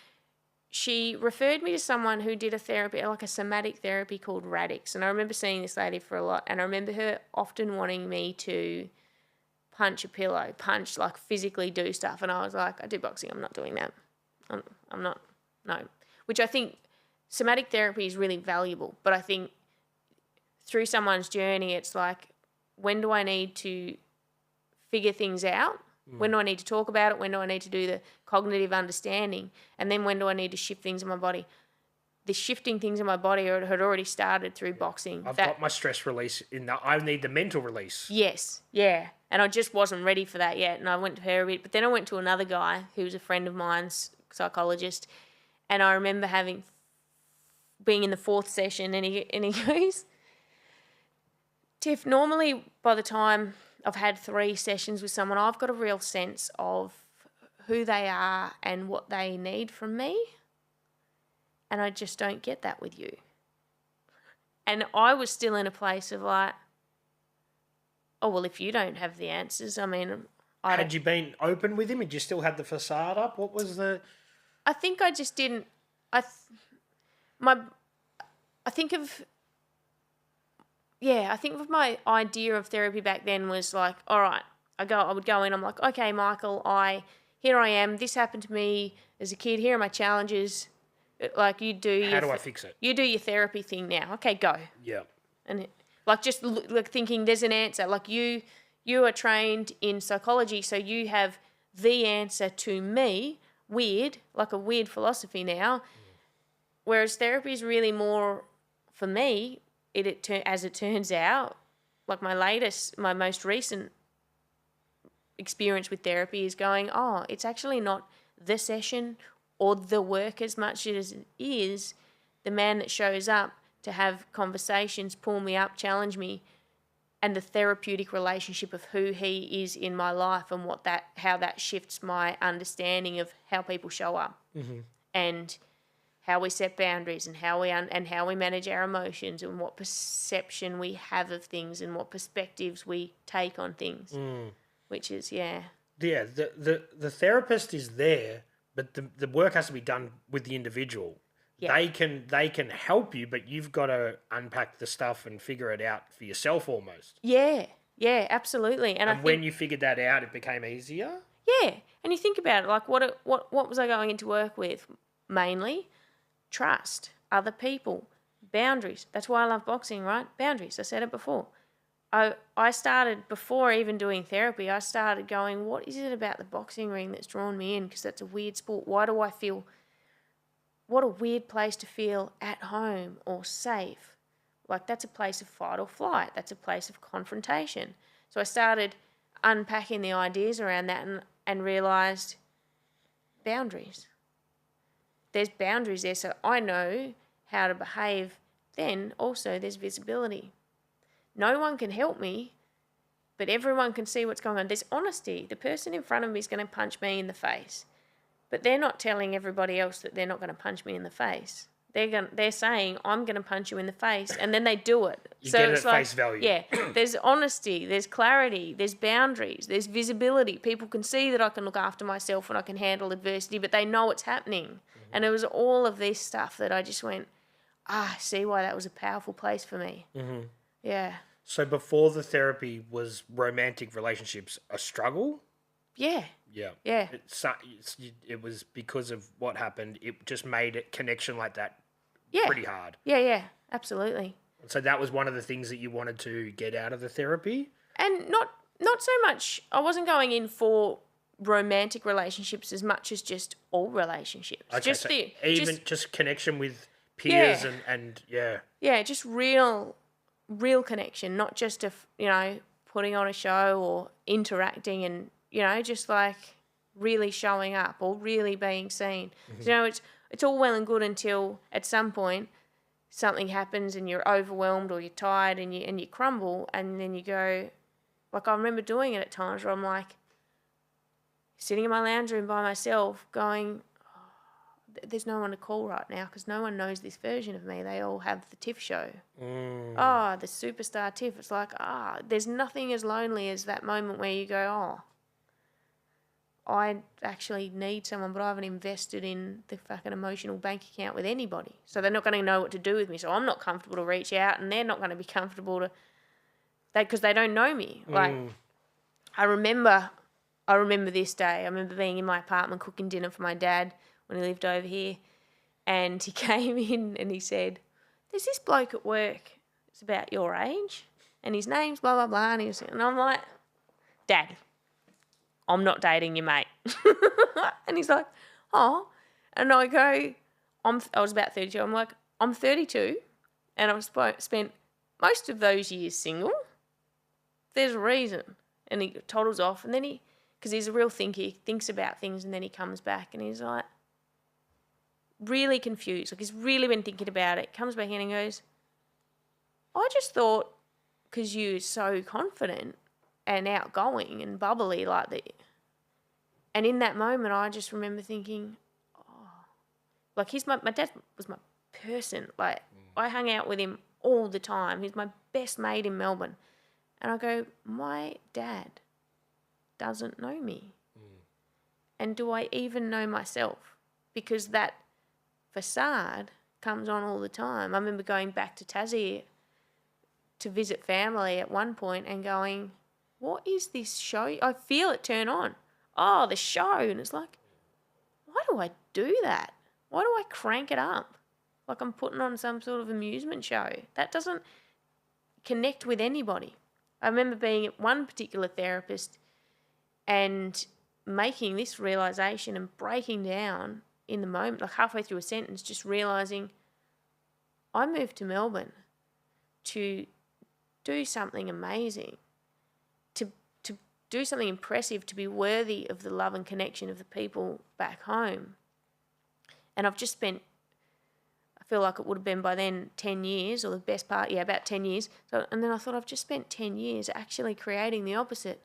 She referred me to someone who did a therapy, like a somatic therapy called Radix. And I remember seeing this lady for a lot. And I remember her often wanting me to punch a pillow, like physically do stuff. And I was like, I do boxing, I'm not doing that. I'm not, no. Which I think somatic therapy is really valuable. But I think through someone's journey, it's like, when do I need to figure things out? When do I need to talk about it? When do I need to do the cognitive understanding? And then when do I need to shift things in my body? The shifting things in my body had already started through boxing. I've got my stress release in that. I need the mental release. Yes, yeah. And I just wasn't ready for that yet. And I went to her a bit. But then I went to another guy who was a friend of mine's, psychologist. And I remember being in the fourth session and he goes, Tiff, normally by the time I've had 3 sessions with someone, I've got a real sense of who they are and what they need from me. and I just don't get that with you. And I was still in a place of like, oh, well, if you don't have the answers, I mean, Had you been open with him? Had you still had the facade up? What was the... I think I just didn't. I think of my idea of therapy back then was like, all right, I would go in. I'm like, okay, Michael, here I am. This happened to me as a kid. Here are my challenges. Like you do. How do I fix it? You do your therapy thing now. Okay, go. Yeah. And just like thinking there's an answer. Like you are trained in psychology, so you have the answer to me. Weird, like a weird philosophy now. Whereas therapy is really more, for me, as it turns out, like my most recent experience with therapy is going, oh, it's actually not the session or the work as much as it is the man that shows up to have conversations, pull me up, challenge me, and the therapeutic relationship of who he is in my life and how that shifts my understanding of how people show up and how we set boundaries and how we manage our emotions and what perception we have of things and what perspectives we take on things, which is the therapist is there, but the work has to be done with the individual. Yeah. They can help you, but you've got to unpack the stuff and figure it out for yourself almost. Yeah, absolutely. And when you figured that out, it became easier? Yeah, and you think about it, like what was I going into work with? Mainly trust, other people, boundaries. That's why I love boxing, right? Boundaries. I said it before. I started, before even doing therapy, I started going, what is it about the boxing ring that's drawn me in? Because that's a weird sport. Why do I feel... What a weird place to feel at home or safe. Like that's a place of fight or flight. That's a place of confrontation. So I started unpacking the ideas around that and realised boundaries. There's boundaries there, so I know how to behave. Then also there's visibility. No one can help me, but everyone can see what's going on. There's honesty. The person in front of me is going to punch me in the face. But they're not telling everybody else that they're not going to punch me in the face. They're saying, I'm going to punch you in the face, and then they do it. You get it at face value. Yeah, there's honesty, there's clarity, there's boundaries, there's visibility. People can see that I can look after myself and I can handle adversity, but they know it's happening. Mm-hmm. And it was all of this stuff that I just went, I see why that was a powerful place for me. Mm-hmm. Yeah. So before the therapy, was romantic relationships a struggle? Yeah. Yeah. Yeah. It was because of what happened. It just made it connection like that pretty hard. Yeah, absolutely. So that was one of the things that you wanted to get out of the therapy? And not so much, I wasn't going in for romantic relationships as much as just all relationships. Okay, just connection with peers and yeah. Yeah, just real connection, not just putting on a show or interacting and just like really showing up or really being seen. Mm-hmm. It's all well and good until at some point something happens and you're overwhelmed or you're tired and you crumble, and then you go, like I remember doing it at times where I'm like sitting in my lounge room by myself going, there's no one to call right now because no one knows this version of me. They all have the Tiff show. The superstar Tiff. It's like, there's nothing as lonely as that moment where you go, I actually need someone, but I haven't invested in the fucking emotional bank account with anybody. So they're not going to know what to do with me. So I'm not comfortable to reach out, and they're not going to be comfortable because they don't know me. Like, I remember this day. I remember being in my apartment cooking dinner for my dad when he lived over here, and he came in and he said, there's this bloke at work. It's about your age, and his name's blah, blah, blah. And I'm like, Dad, I'm not dating you, mate. And he's like, oh. And I go, I was about 32. I'm like, I'm 32, and I've spent most of those years single. There's a reason. And he toddles off, and then because he's a real thinker, he thinks about things, and then he comes back, and he's like, really confused. Like, he's really been thinking about it. Comes back in and goes, I just thought because you're so confident and outgoing and bubbly like that. And in that moment, I just remember thinking, Like, my dad was my person. Like, I hung out with him all the time. He's my best mate in Melbourne. And I go, my dad doesn't know me. And do I even know myself? Because that facade comes on all the time. I remember going back to Tassie to visit family at one point and going, what is this show? I feel it turn on. Oh, the show. And it's like, why do I do that? Why do I crank it up? Like I'm putting on some sort of amusement show. That doesn't connect with anybody. I remember being at one particular therapist and making this realisation and breaking down in the moment, like halfway through a sentence, just realising I moved to Melbourne to do something amazing, to do something impressive, to be worthy of the love and connection of the people back home. And I've just spent, I feel like it would have been by then 10 years, or the best part, about 10 years. So, and then I thought I've just spent 10 years actually creating the opposite,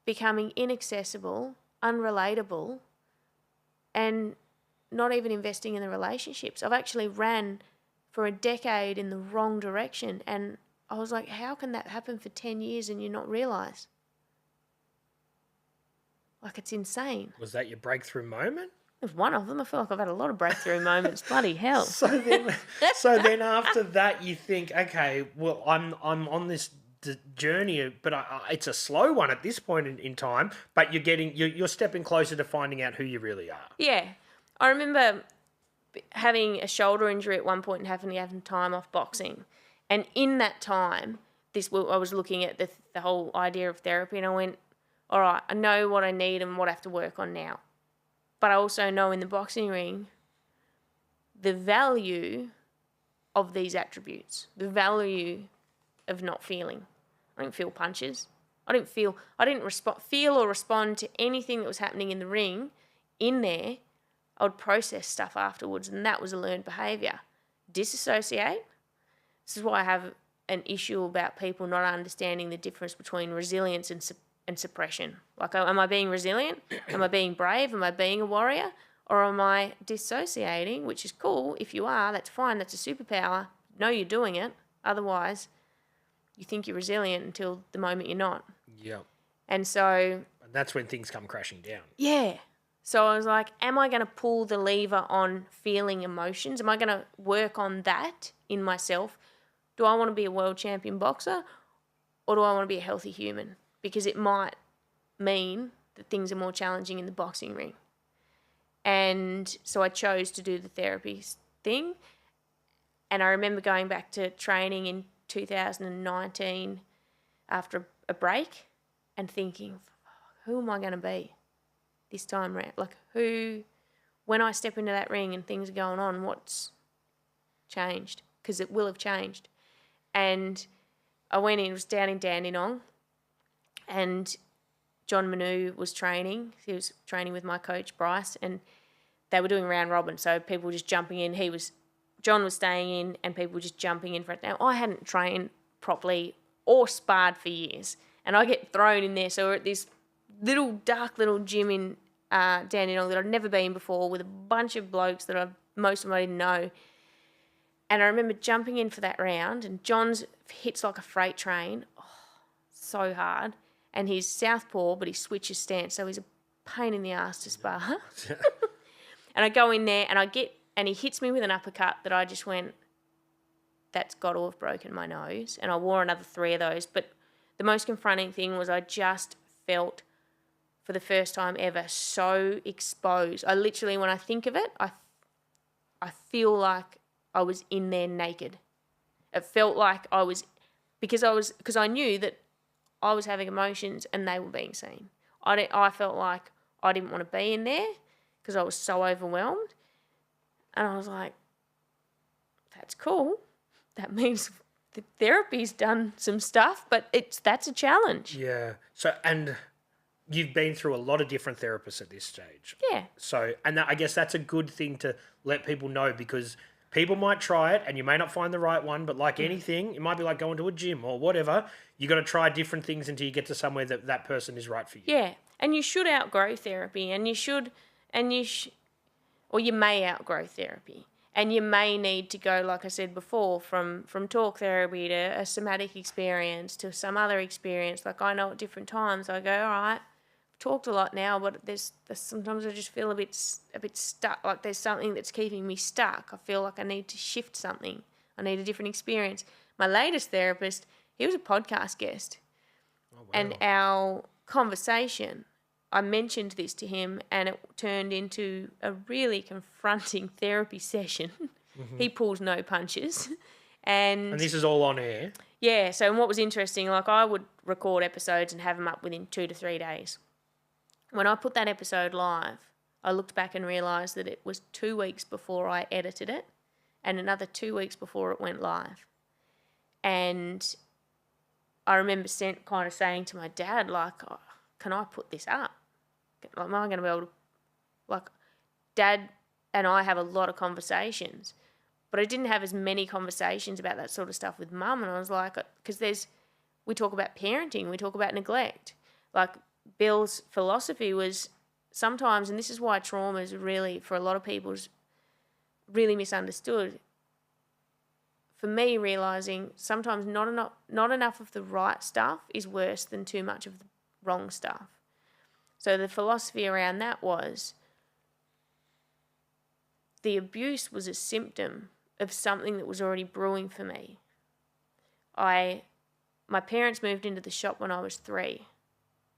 becoming inaccessible, unrelatable, and not even investing in the relationships. I've actually ran for a decade in the wrong direction, and I was like, how can that happen for 10 years and you not realise? Like, it's insane. Was that your breakthrough moment? It was one of them. I feel like I've had a lot of breakthrough moments. Bloody hell. So then after that you think, okay, well, I'm on this journey, but it's a slow one at this point in time, but you're stepping closer to finding out who you really are. Yeah. I remember having a shoulder injury at one point and having time off boxing. And in that time, I was looking at the whole idea of therapy, and I went, all right, I know what I need and what I have to work on now. But I also know in the boxing ring the value of these attributes, the value of not feeling. I didn't feel punches. I didn't feel or respond to anything that was happening in the ring in there. I would process stuff afterwards, and that was a learned behaviour. Disassociate. This is why I have an issue about people not understanding the difference between resilience and suppression. Like, am I being resilient? Am I being brave? Am I being a warrior? Or am I dissociating, which is cool. If you are, that's fine. That's a superpower. Know you're doing it. Otherwise, you think you're resilient until the moment you're not. Yeah. And so... And that's when things come crashing down. Yeah. So I was like, am I going to pull the lever on feeling emotions? Am I going to work on that in myself? Do I want to be a world champion boxer, or do I want to be a healthy human? Because it might mean that things are more challenging in the boxing ring. And so I chose to do the therapy thing. And I remember going back to training in 2019 after a break and thinking, who am I going to be this time around? Like, when I step into that ring and things are going on, what's changed? Because it will have changed. And I went in, it was down in Dandenong, and John Manu was training. He was training with my coach, Bryce, and they were doing round robin, so people were just jumping in. John was staying in, and people were just jumping in for it. Now, I hadn't trained properly or sparred for years, and I get thrown in there. So we're at this dark little gym in Dandenong that I'd never been before, with a bunch of blokes that most of them I didn't know. And I remember jumping in for that round, and John's hits like a freight train, so hard. And he's southpaw, but he switches stance, so he's a pain in the ass to spar. And I go in there, and he hits me with an uppercut that I just went, that's got to have broken my nose. And I wore another 3 of those. But the most confronting thing was I just felt, for the first time ever, so exposed. I literally, when I think of it, I feel like I was in there naked. It felt like because I knew that I was having emotions and they were being seen. I felt like I didn't want to be in there because I was so overwhelmed. And I was like, that's cool. That means the therapy's done some stuff, but that's a challenge. Yeah. So, and you've been through a lot of different therapists at this stage. Yeah. So, and I guess that's a good thing to let people know, because people might try it and you may not find the right one, but like anything, it might be like going to a gym or whatever. You got to try different things until you get to somewhere that person is right for you. Yeah. And you should outgrow therapy, and you should, or you may outgrow therapy. And you may need to go, like I said before, from talk therapy to a somatic experience to some other experience. Like I know at different times I go, all right, I've talked a lot now, but there's sometimes I just feel a bit stuck. Like there's something that's keeping me stuck. I feel like I need to shift something. I need a different experience. My latest therapist, he was a podcast guest. Oh, wow. And our conversation, I mentioned this to him and it turned into a really confronting therapy session. Mm-hmm. He pulls no punches. And this is all on air? Yeah. So what was interesting, like I would record episodes and have them up within 2 to 3 days. When I put that episode live, I looked back and realised that it was 2 weeks before I edited it and another 2 weeks before it went live. And I remember kind of saying to my dad, like, oh, can I put this up? Am I going to be able to, like, Dad and I have a lot of conversations, but I didn't have as many conversations about that sort of stuff with Mum. And I was like, because we talk about parenting, we talk about neglect. Like Bill's philosophy was sometimes, and this is why trauma is really, for a lot of people, is really misunderstood. For me, realising sometimes not enough of the right stuff is worse than too much of the wrong stuff. So the philosophy around that was the abuse was a symptom of something that was already brewing for me. My parents moved into the shop when I was 3,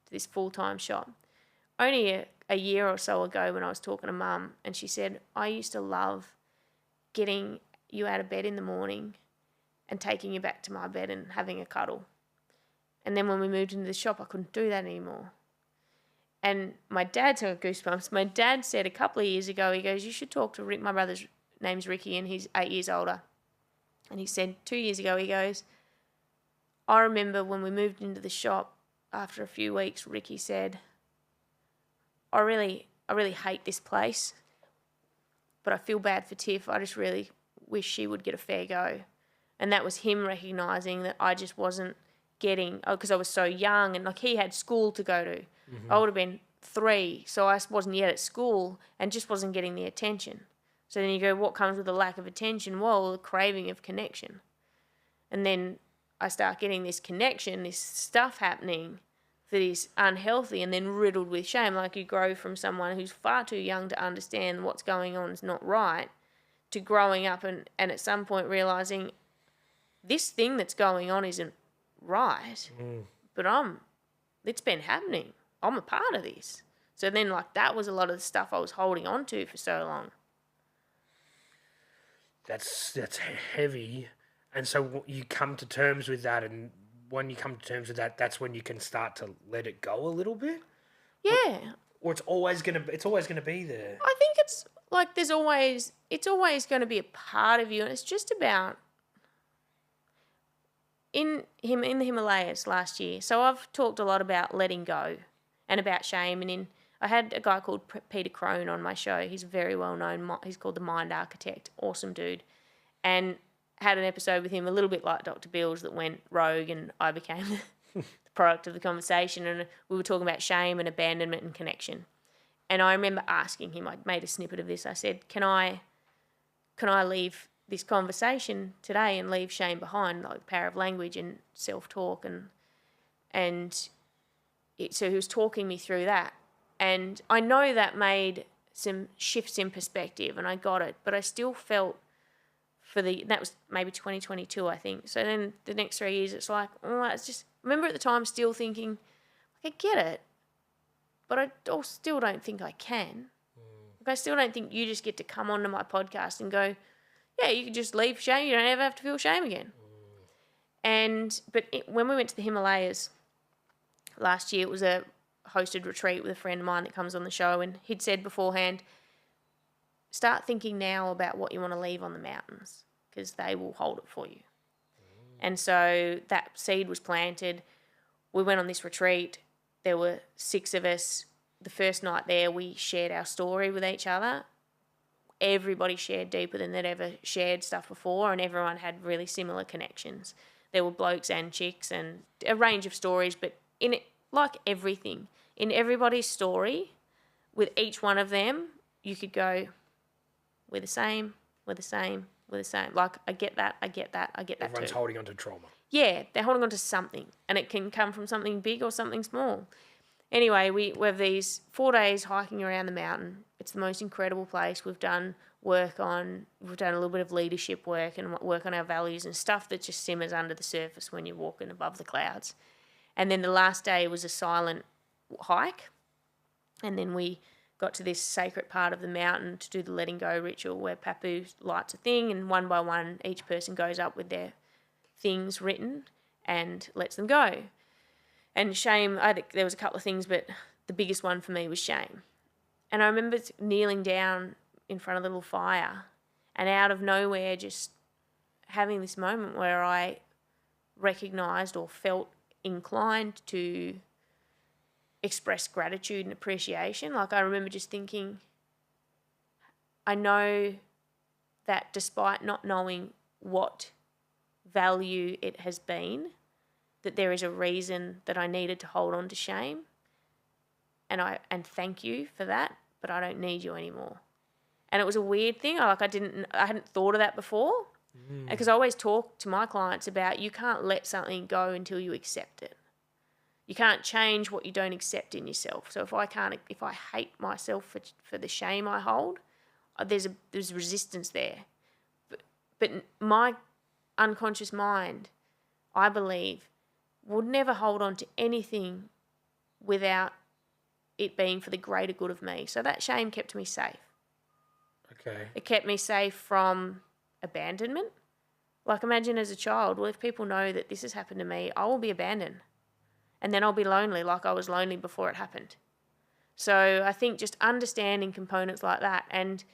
to this full-time shop. Only a year or so ago when I was talking to Mum, and she said, I used to love getting you out of bed in the morning and taking you back to my bed and having a cuddle. And then when we moved into the shop, I couldn't do that anymore. And my dad's got goosebumps. My dad said a couple of years ago, he goes, you should talk to Rick. My brother's name's Ricky and he's 8 years older. And he said 2 years ago, he goes, I remember when we moved into the shop, after a few weeks, Ricky said, I really hate this place, but I feel bad for Tiff. I just really wish she would get a fair go. And that was him recognising that I just wasn't getting, because I was so young and like he had school to go to. Mm-hmm. I would have been 3, so I wasn't yet at school and just wasn't getting the attention. So then you go, what comes with the lack of attention? Well, the craving of connection. And then I start getting this connection, this stuff happening that is unhealthy and then riddled with shame. Like you grow from someone who's far too young to understand what's going on is not right to growing up and at some point realising this thing that's going on isn't right, but it's been happening. I'm a part of this. So then like that was a lot of the stuff I was holding on to for so long. That's heavy. And so you come to terms with that, and when you come to terms with that, that's when you can start to let it go a little bit? Yeah. Or it's always gonna be there. I think it's like it's always going to be a part of you, and it's just about in the Himalayas last year. So I've talked a lot about letting go and about shame, and I had a guy called Peter Crone on my show. He's very well known. He's called the Mind Architect. Awesome dude. And had an episode with him a little bit like Dr. Bills that went rogue and I became the product of the conversation, and we were talking about shame and abandonment and connection. And I remember asking him, I made a snippet of this, I said, can I leave this conversation today and leave shame behind, like the power of language and self-talk so he was talking me through that. And I know that made some shifts in perspective and I got it, but I still felt that was maybe 2022, I think. So then the next 3 years, it's like, it's just, I remember at the time still thinking, I get it, but I still don't think I can. Like, I still don't think you just get to come onto my podcast and go, yeah, you can just leave shame. You don't ever have to feel shame again. But when we went to the Himalayas last year, it was a hosted retreat with a friend of mine that comes on the show, and he'd said beforehand, start thinking now about what you want to leave on the mountains because they will hold it for you. And so that seed was planted. We went on this retreat. There were 6 of us. The first night there, we shared our story with each other. Everybody shared deeper than they'd ever shared stuff before, and everyone had really similar connections. There were blokes and chicks and a range of stories, but in it, like everything, in everybody's story, with each one of them, you could go, We're the same. We're the same. We're the same. Like, I get that. Everyone's too. holding on to trauma. Yeah, they're holding on to something, and it can come from something big or something small. Anyway, we have these 4 days hiking around the mountain. It's the most incredible place. We've done a little bit of leadership work and work on our values and stuff that just simmers under the surface when you're walking above the clouds. And then the last day was a silent hike. And then we got to this sacred part of the mountain to do the letting go ritual where Papu lights a thing, and one by one, each person goes up with their things written and lets them go. And shame, there was a couple of things, but the biggest one for me was shame. And I remember kneeling down in front of the little fire and out of nowhere just having this moment where I recognised or felt inclined to express gratitude and appreciation. Like, I remember just thinking, I know that despite not knowing what value it has been, that there is a reason that I needed to hold on to shame, and thank you for that, but I don't need you anymore. And it was a weird thing. I hadn't thought of that before, because I always talk to my clients about you can't let something go until you accept it. You can't change what you don't accept in yourself. So if I hate myself for the shame I hold, there's resistance there. But my unconscious mind, I believe, would never hold on to anything without it being for the greater good of me. So that shame kept me safe. Okay. It kept me safe from abandonment. Like, imagine as a child, well, if people know that this has happened to me, I will be abandoned. And then I'll be lonely like I was lonely before it happened. So I think just understanding components like that, and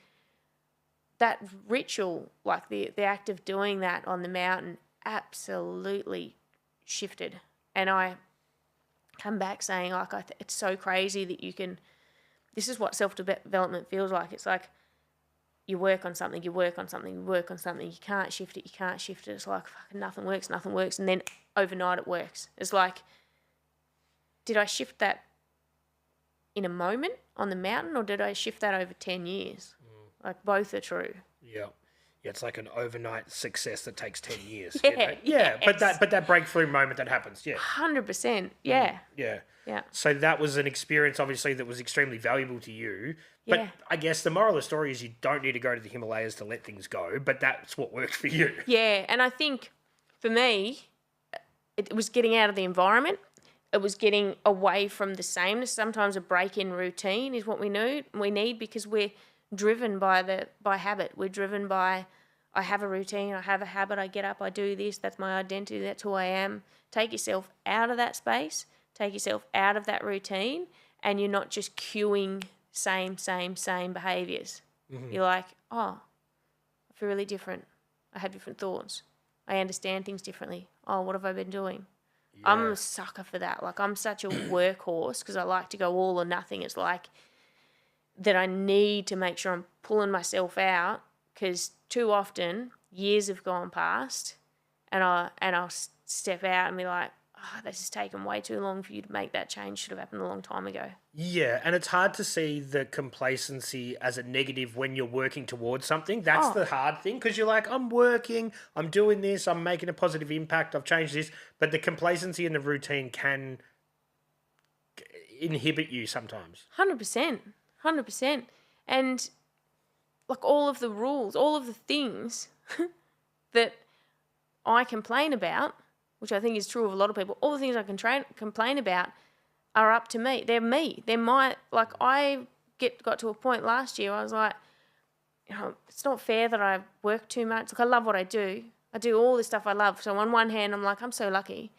that ritual, like the act of doing that on the mountain, absolutely shifted. And I come back saying, like, it's so crazy that you can, this is what self-development feels like. It's like you work on something, you can't shift it. It's like, fucking nothing works. And then overnight it works. It's like, did I shift that in a moment on the mountain, or did I shift that over 10 years? Like, both are true. Yeah. Yeah, it's like an overnight success that takes 10 years. Yeah, you know? Yeah, yes. but that breakthrough moment that happens, yeah. 100%, yeah. Yeah. Yeah. So that was an experience, obviously, that was extremely valuable to you. But Yeah. I guess the moral of the story is you don't need to go to the Himalayas to let things go, but that's what works for you. Yeah, and I think for me, it was getting out of the environment. It was getting away from the sameness. Sometimes a break in routine is what we need because we're driven by habit. We're driven by, I have a routine, I have a habit, I get up, I do this, that's my identity, that's who I am. Take yourself out of that space, take yourself out of that routine, and you're not just cueing same behaviours. Mm-hmm. You're like, oh, I feel really different. I have different thoughts. I understand things differently. Oh, what have I been doing? Yeah. I'm a sucker for that. Like, I'm such a workhorse because I like to go all or nothing. It's like that I need to make sure I'm pulling myself out, because too often years have gone past and I'll step out and be like, oh, this has taken way too long for you to make that change. Should have happened a long time ago. Yeah, and it's hard to see the complacency as a negative when you're working towards something. That's the hard thing, because you're like, I'm working, I'm doing this, I'm making a positive impact, I've changed this. But the complacency and the routine can inhibit you sometimes. 100%. And like all of the rules, all of the things that I complain about, which I think is true of a lot of people, all the things I can complain about are up to me. They're me. They're my, like, I got to a point last year, I was like, you know, it's not fair that I work too much. Like, I love what I do. I do all the stuff I love. So on one hand, I'm like, I'm so lucky.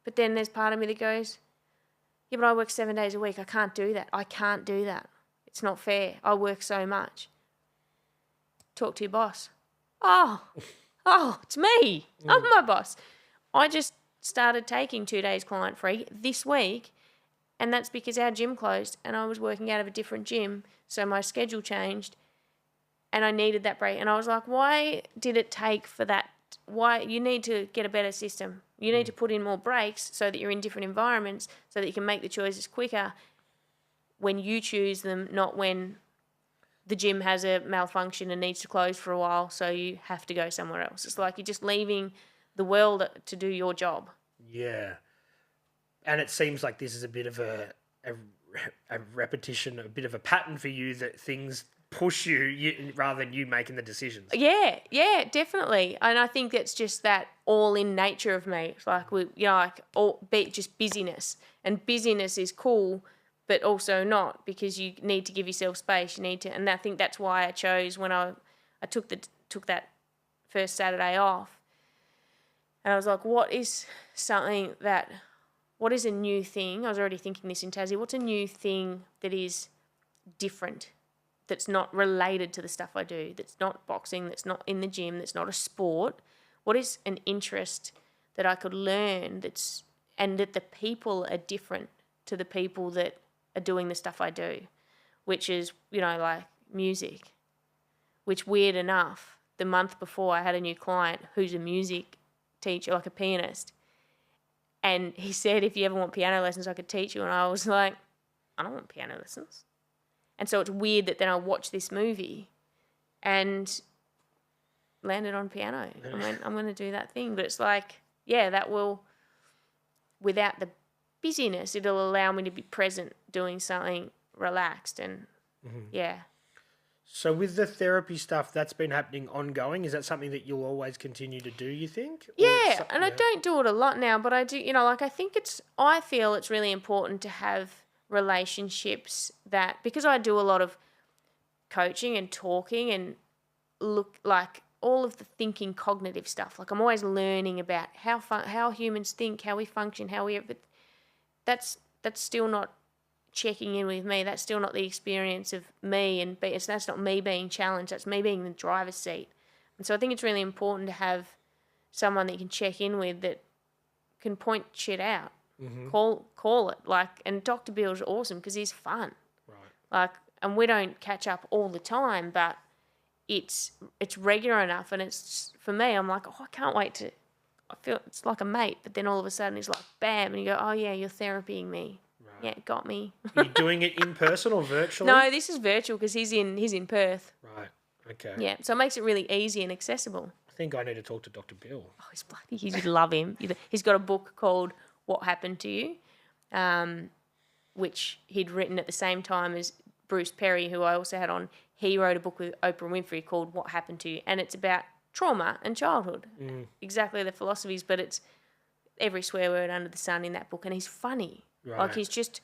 But then there's part of me that goes, yeah, but I work 7 days a week. I can't do that. It's not fair. I work so much. Talk to your boss. Oh, it's me. I'm my boss. I just started taking 2 days client free this week, and that's because our gym closed and I was working out of a different gym, so my schedule changed and I needed that break. And I was like, why did it take for that? Why? You need to get a better system. You need to put in more breaks so that you're in different environments, so that you can make the choices quicker when you choose them, not when the gym has a malfunction and needs to close for a while, so you have to go somewhere else. It's like you're just leaving the world to do your job. Yeah. And it seems like this is a bit of a repetition, a bit of a pattern for you, that things push you rather than you making the decisions. Yeah, definitely. And I think that's just that all-in nature of me. It's like, just busyness. And busyness is cool, but also not, because you need to give yourself space. You need to, and I think that's why I chose when I took that first Saturday off. And I was like, what is a new thing? I was already thinking this in Tassie. What's a new thing that is different, that's not related to the stuff I do, that's not boxing, that's not in the gym, that's not a sport? What is an interest that I could learn and that the people are different to the people that are doing the stuff I do, which is, like music, which, weird enough, the month before I had a new client who's a music teacher, like a pianist. And he said, if you ever want piano lessons, I could teach you. And I was like, I don't want piano lessons. And so it's weird that then I watched this movie and landed on piano. I went, I'm going to do that thing. But it's like, that will, without the busyness, it'll allow me to be present doing something relaxed. And So with the therapy stuff, that's been happening ongoing. Is that something that you'll always continue to do, you think? Yeah, and I don't do it a lot now, but I do, I feel it's really important to have relationships that, because I do a lot of coaching and talking and look like all of the thinking cognitive stuff. Like I'm always learning about how humans think, how we function, but that's still not checking in with me. That's still not the experience of me, and that's not me being challenged. That's me being in the driver's seat. And so I think it's really important to have someone that you can check in with that can point shit out, call it. Like, and Dr. Bill's awesome because he's fun. Right. Like, and we don't catch up all the time, but it's regular enough, and it's, for me, I'm like, I can't wait to. I feel it's like a mate, but then all of a sudden he's like, bam, and you go, oh yeah, you're therapying me. Yeah, got me. Are you doing it in person or virtually? No, this is virtual because he's in Perth. Right. Okay. Yeah, so it makes it really easy and accessible. I think I need to talk to Dr. Bill. Oh, he's bloody. You'd love him. He's got a book called What Happened to You, which he'd written at the same time as Bruce Perry, who I also had on. He wrote a book with Oprah Winfrey called What Happened to You, and it's about trauma and childhood. Exactly the philosophies, but it's every swear word under the sun in that book, and he's funny. Right. Like, he's just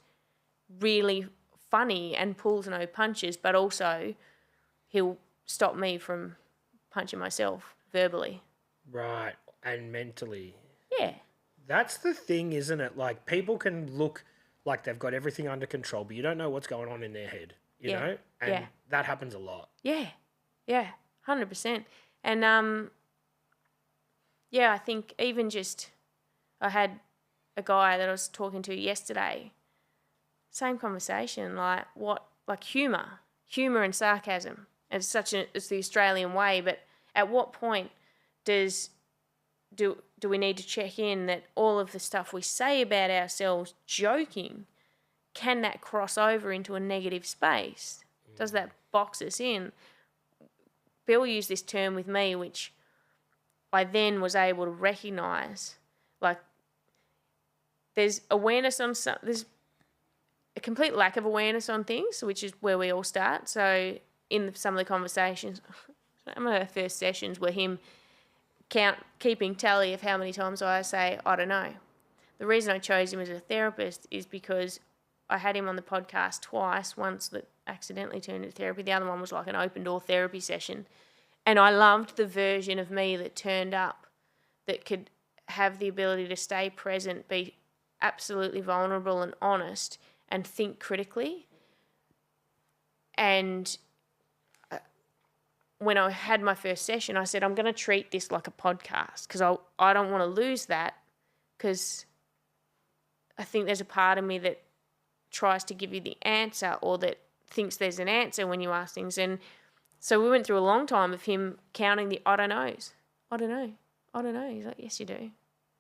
really funny and pulls no punches, but also he'll stop me from punching myself verbally. Right. And mentally. Yeah. That's the thing, isn't it? Like, people can look like they've got everything under control, but you don't know what's going on in their head, you know? And that happens a lot. Yeah. Yeah. 100%. And, I think even just, I had a guy that I was talking to yesterday, same conversation, like humor and sarcasm. It's the Australian way, but at what point do we need to check in that all of the stuff we say about ourselves joking, can that cross over into a negative space? Does that box us in? Bill used this term with me, which I then was able to recognise, like, there's awareness on there's a complete lack of awareness on things, which is where we all start. So in some of the conversations, some of our first sessions were him keeping tally of how many times I say, I don't know. The reason I chose him as a therapist is because I had him on the podcast twice, once that accidentally turned into therapy. The other one was like an open door therapy session. And I loved the version of me that turned up, that could have the ability to stay present, be absolutely vulnerable and honest, and think critically. And when I had my first session, I said, I'm going to treat this like a podcast, because I don't want to lose that, because I think there's a part of me that tries to give you the answer, or that thinks there's an answer when you ask things. And so we went through a long time of him counting the I don't knows. I don't know. I don't know. He's like, yes, you do.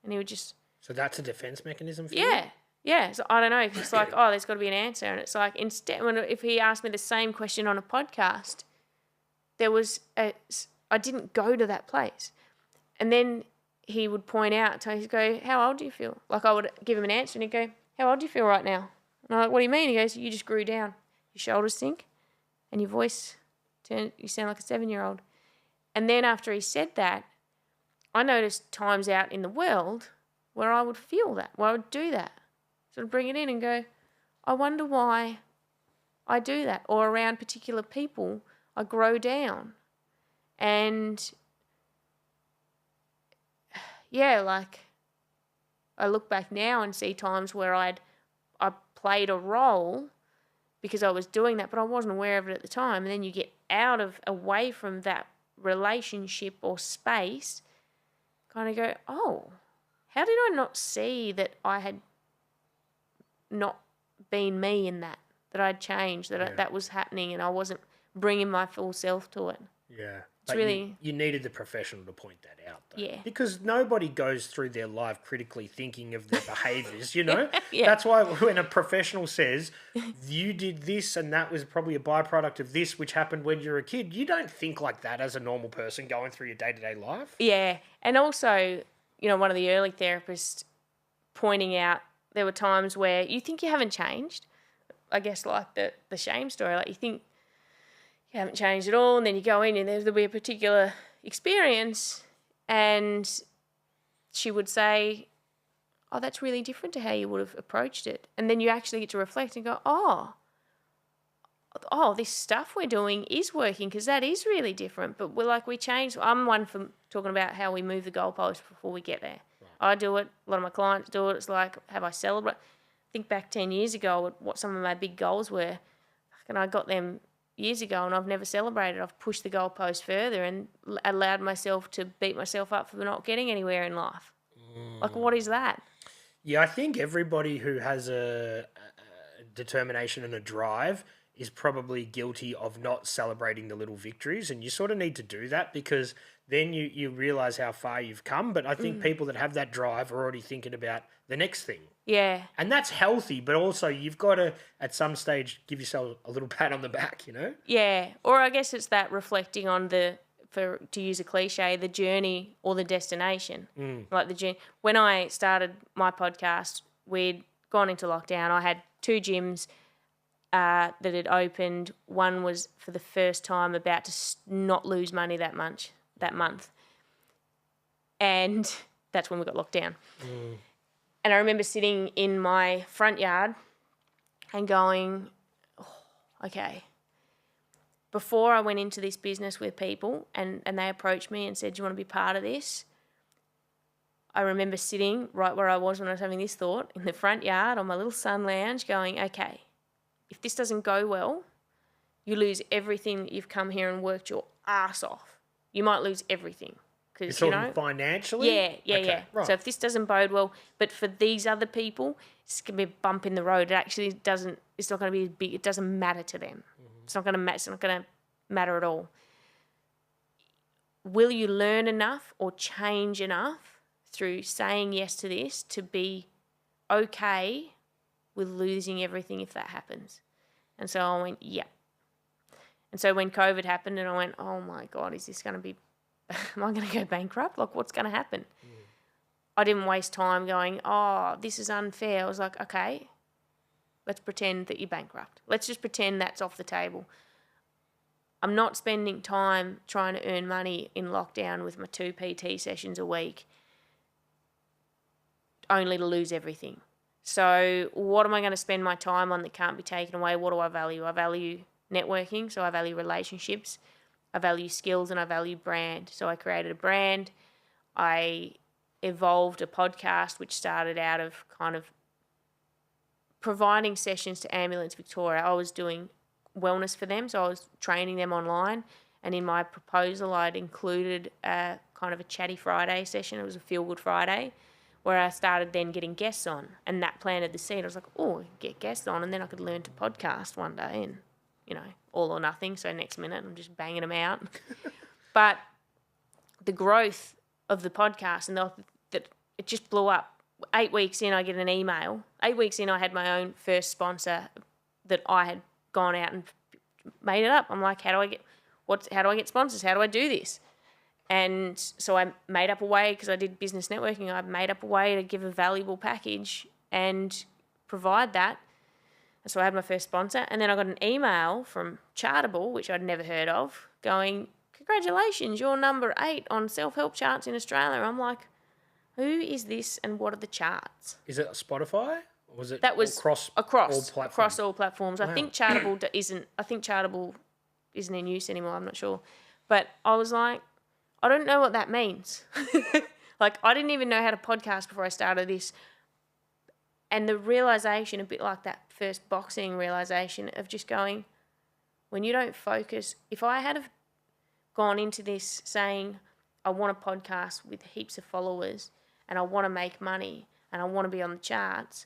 And he would just... So that's a defense mechanism for you? Yeah, so I don't know. 'Cause it's like, oh, there's got to be an answer. And it's like, instead, if he asked me the same question on a podcast, I didn't go to that place. And then he would point out, he'd go, how old do you feel? Like I would give him an answer and he'd go, how old do you feel right now? And I'm like, what do you mean? He goes, you just grew down. Your shoulders sink and your voice you sound like a 7-year-old. And then after he said that, I noticed times out in the world where I would feel that, where I would do that. Sort of bring it in and go, I wonder why I do that. Or around particular people, I grow down. And yeah, like I look back now and see times where I played a role because I was doing that, but I wasn't aware of it at the time. And then you get away from that relationship or space, kind of go, oh, how did I not see that I had not been me in that I'd changed, that was happening and I wasn't bringing my full self to it. Yeah. It's but really... You needed the professional to point that out, though. Yeah. Because nobody goes through their life critically thinking of their behaviours, you know? Yeah. That's why when a professional says, you did this and that was probably a byproduct of this, which happened when you were a kid, you don't think like that as a normal person going through your day-to-day life. Yeah. And also, you know, one of the early therapists pointing out there were times where you think you haven't changed. I guess like the shame story, like you think you haven't changed at all, and then you go in and there'll be a particular experience and she would say, oh, that's really different to how you would have approached it. And then you actually get to reflect and go, oh, this stuff we're doing is working because that is really different. But we change. I'm one for talking about how we move the goalpost before we get there. Right. I do it. A lot of my clients do it. It's like, have I celebrated? Think back 10 years ago what some of my big goals were. And I got them years ago and I've never celebrated. I've pushed the goalpost further and allowed myself to beat myself up for not getting anywhere in life. Like, what is that? Yeah, I think everybody who has a determination and a drive is probably guilty of not celebrating the little victories, and you sort of need to do that because then you realise how far you've come. But I think people that have that drive are already thinking about the next thing. Yeah. And that's healthy, but also you've got to, at some stage, give yourself a little pat on the back, you know? Yeah. Or I guess it's that reflecting on to use a cliche, the journey or the destination. Like the journey. When I started my podcast, we'd gone into lockdown. I had 2 gyms that had opened. One was for the first time about to not lose money that month. And that's when we got locked down. And I remember sitting in my front yard and going, oh, okay. Before I went into this business with people and they approached me and said, do you want to be part of this? I remember sitting right where I was when I was having this thought in the front yard on my little sun lounge going, okay, if this doesn't go well, you lose everything that you've come here and worked your ass off. You might lose everything. Because, you know, financially? Yeah. Right. So if this doesn't bode well, but for these other people, it's going to be a bump in the road. It actually doesn't, it's not going to be big, it doesn't matter to them. It's not going to matter at all. Will you learn enough or change enough through saying yes to this to be okay with losing everything if that happens? And so I went, yeah. And so when COVID happened and I went, oh my God, is this going to be, am I going to go bankrupt? Like, what's going to happen? I didn't waste time going, oh, this is unfair. I was like, okay, let's pretend that you're bankrupt. Let's just pretend that's off the table. I'm not spending time trying to earn money in lockdown with my 2 PT sessions a week only to lose everything. So what am I going to spend my time on that can't be taken away? What do I value? I value networking, so I value relationships. I value skills and I value brand. So I created a brand. I evolved a podcast which started out of kind of providing sessions to Ambulance Victoria. I was doing wellness for them, so I was training them online. And in my proposal, I'd included a kind of a chatty Friday session. It was a feel-good Friday where I started then getting guests on. And that planted the seed. I was like, oh, get guests on and then I could learn to podcast one day and, you know, all or nothing. So next minute I'm just banging them out. But the growth of the podcast and that it just blew up 8 weeks in, I get an email. 8 weeks in, I had my own first sponsor that I had gone out and made it up. I'm like, how do I get sponsors? How do I do this? And so I made up a way, because I did business networking, I made up a way to give a valuable package and provide that. So I had my first sponsor, and then I got an email from Chartable, which I'd never heard of, going, congratulations, you're number 8 on self-help charts in Australia. I'm like, who is this and what are the charts? Is it Spotify? Or was it That was across all platforms? Wow. I think Chartable isn't in use anymore, I'm not sure. But I was like, I don't know what that means. Like, I didn't even know how to podcast before I started this. And the realisation, a bit like that first boxing realisation of just going, when you don't focus, if I had have gone into this saying, I want a podcast with heaps of followers and I want to make money and I want to be on the charts,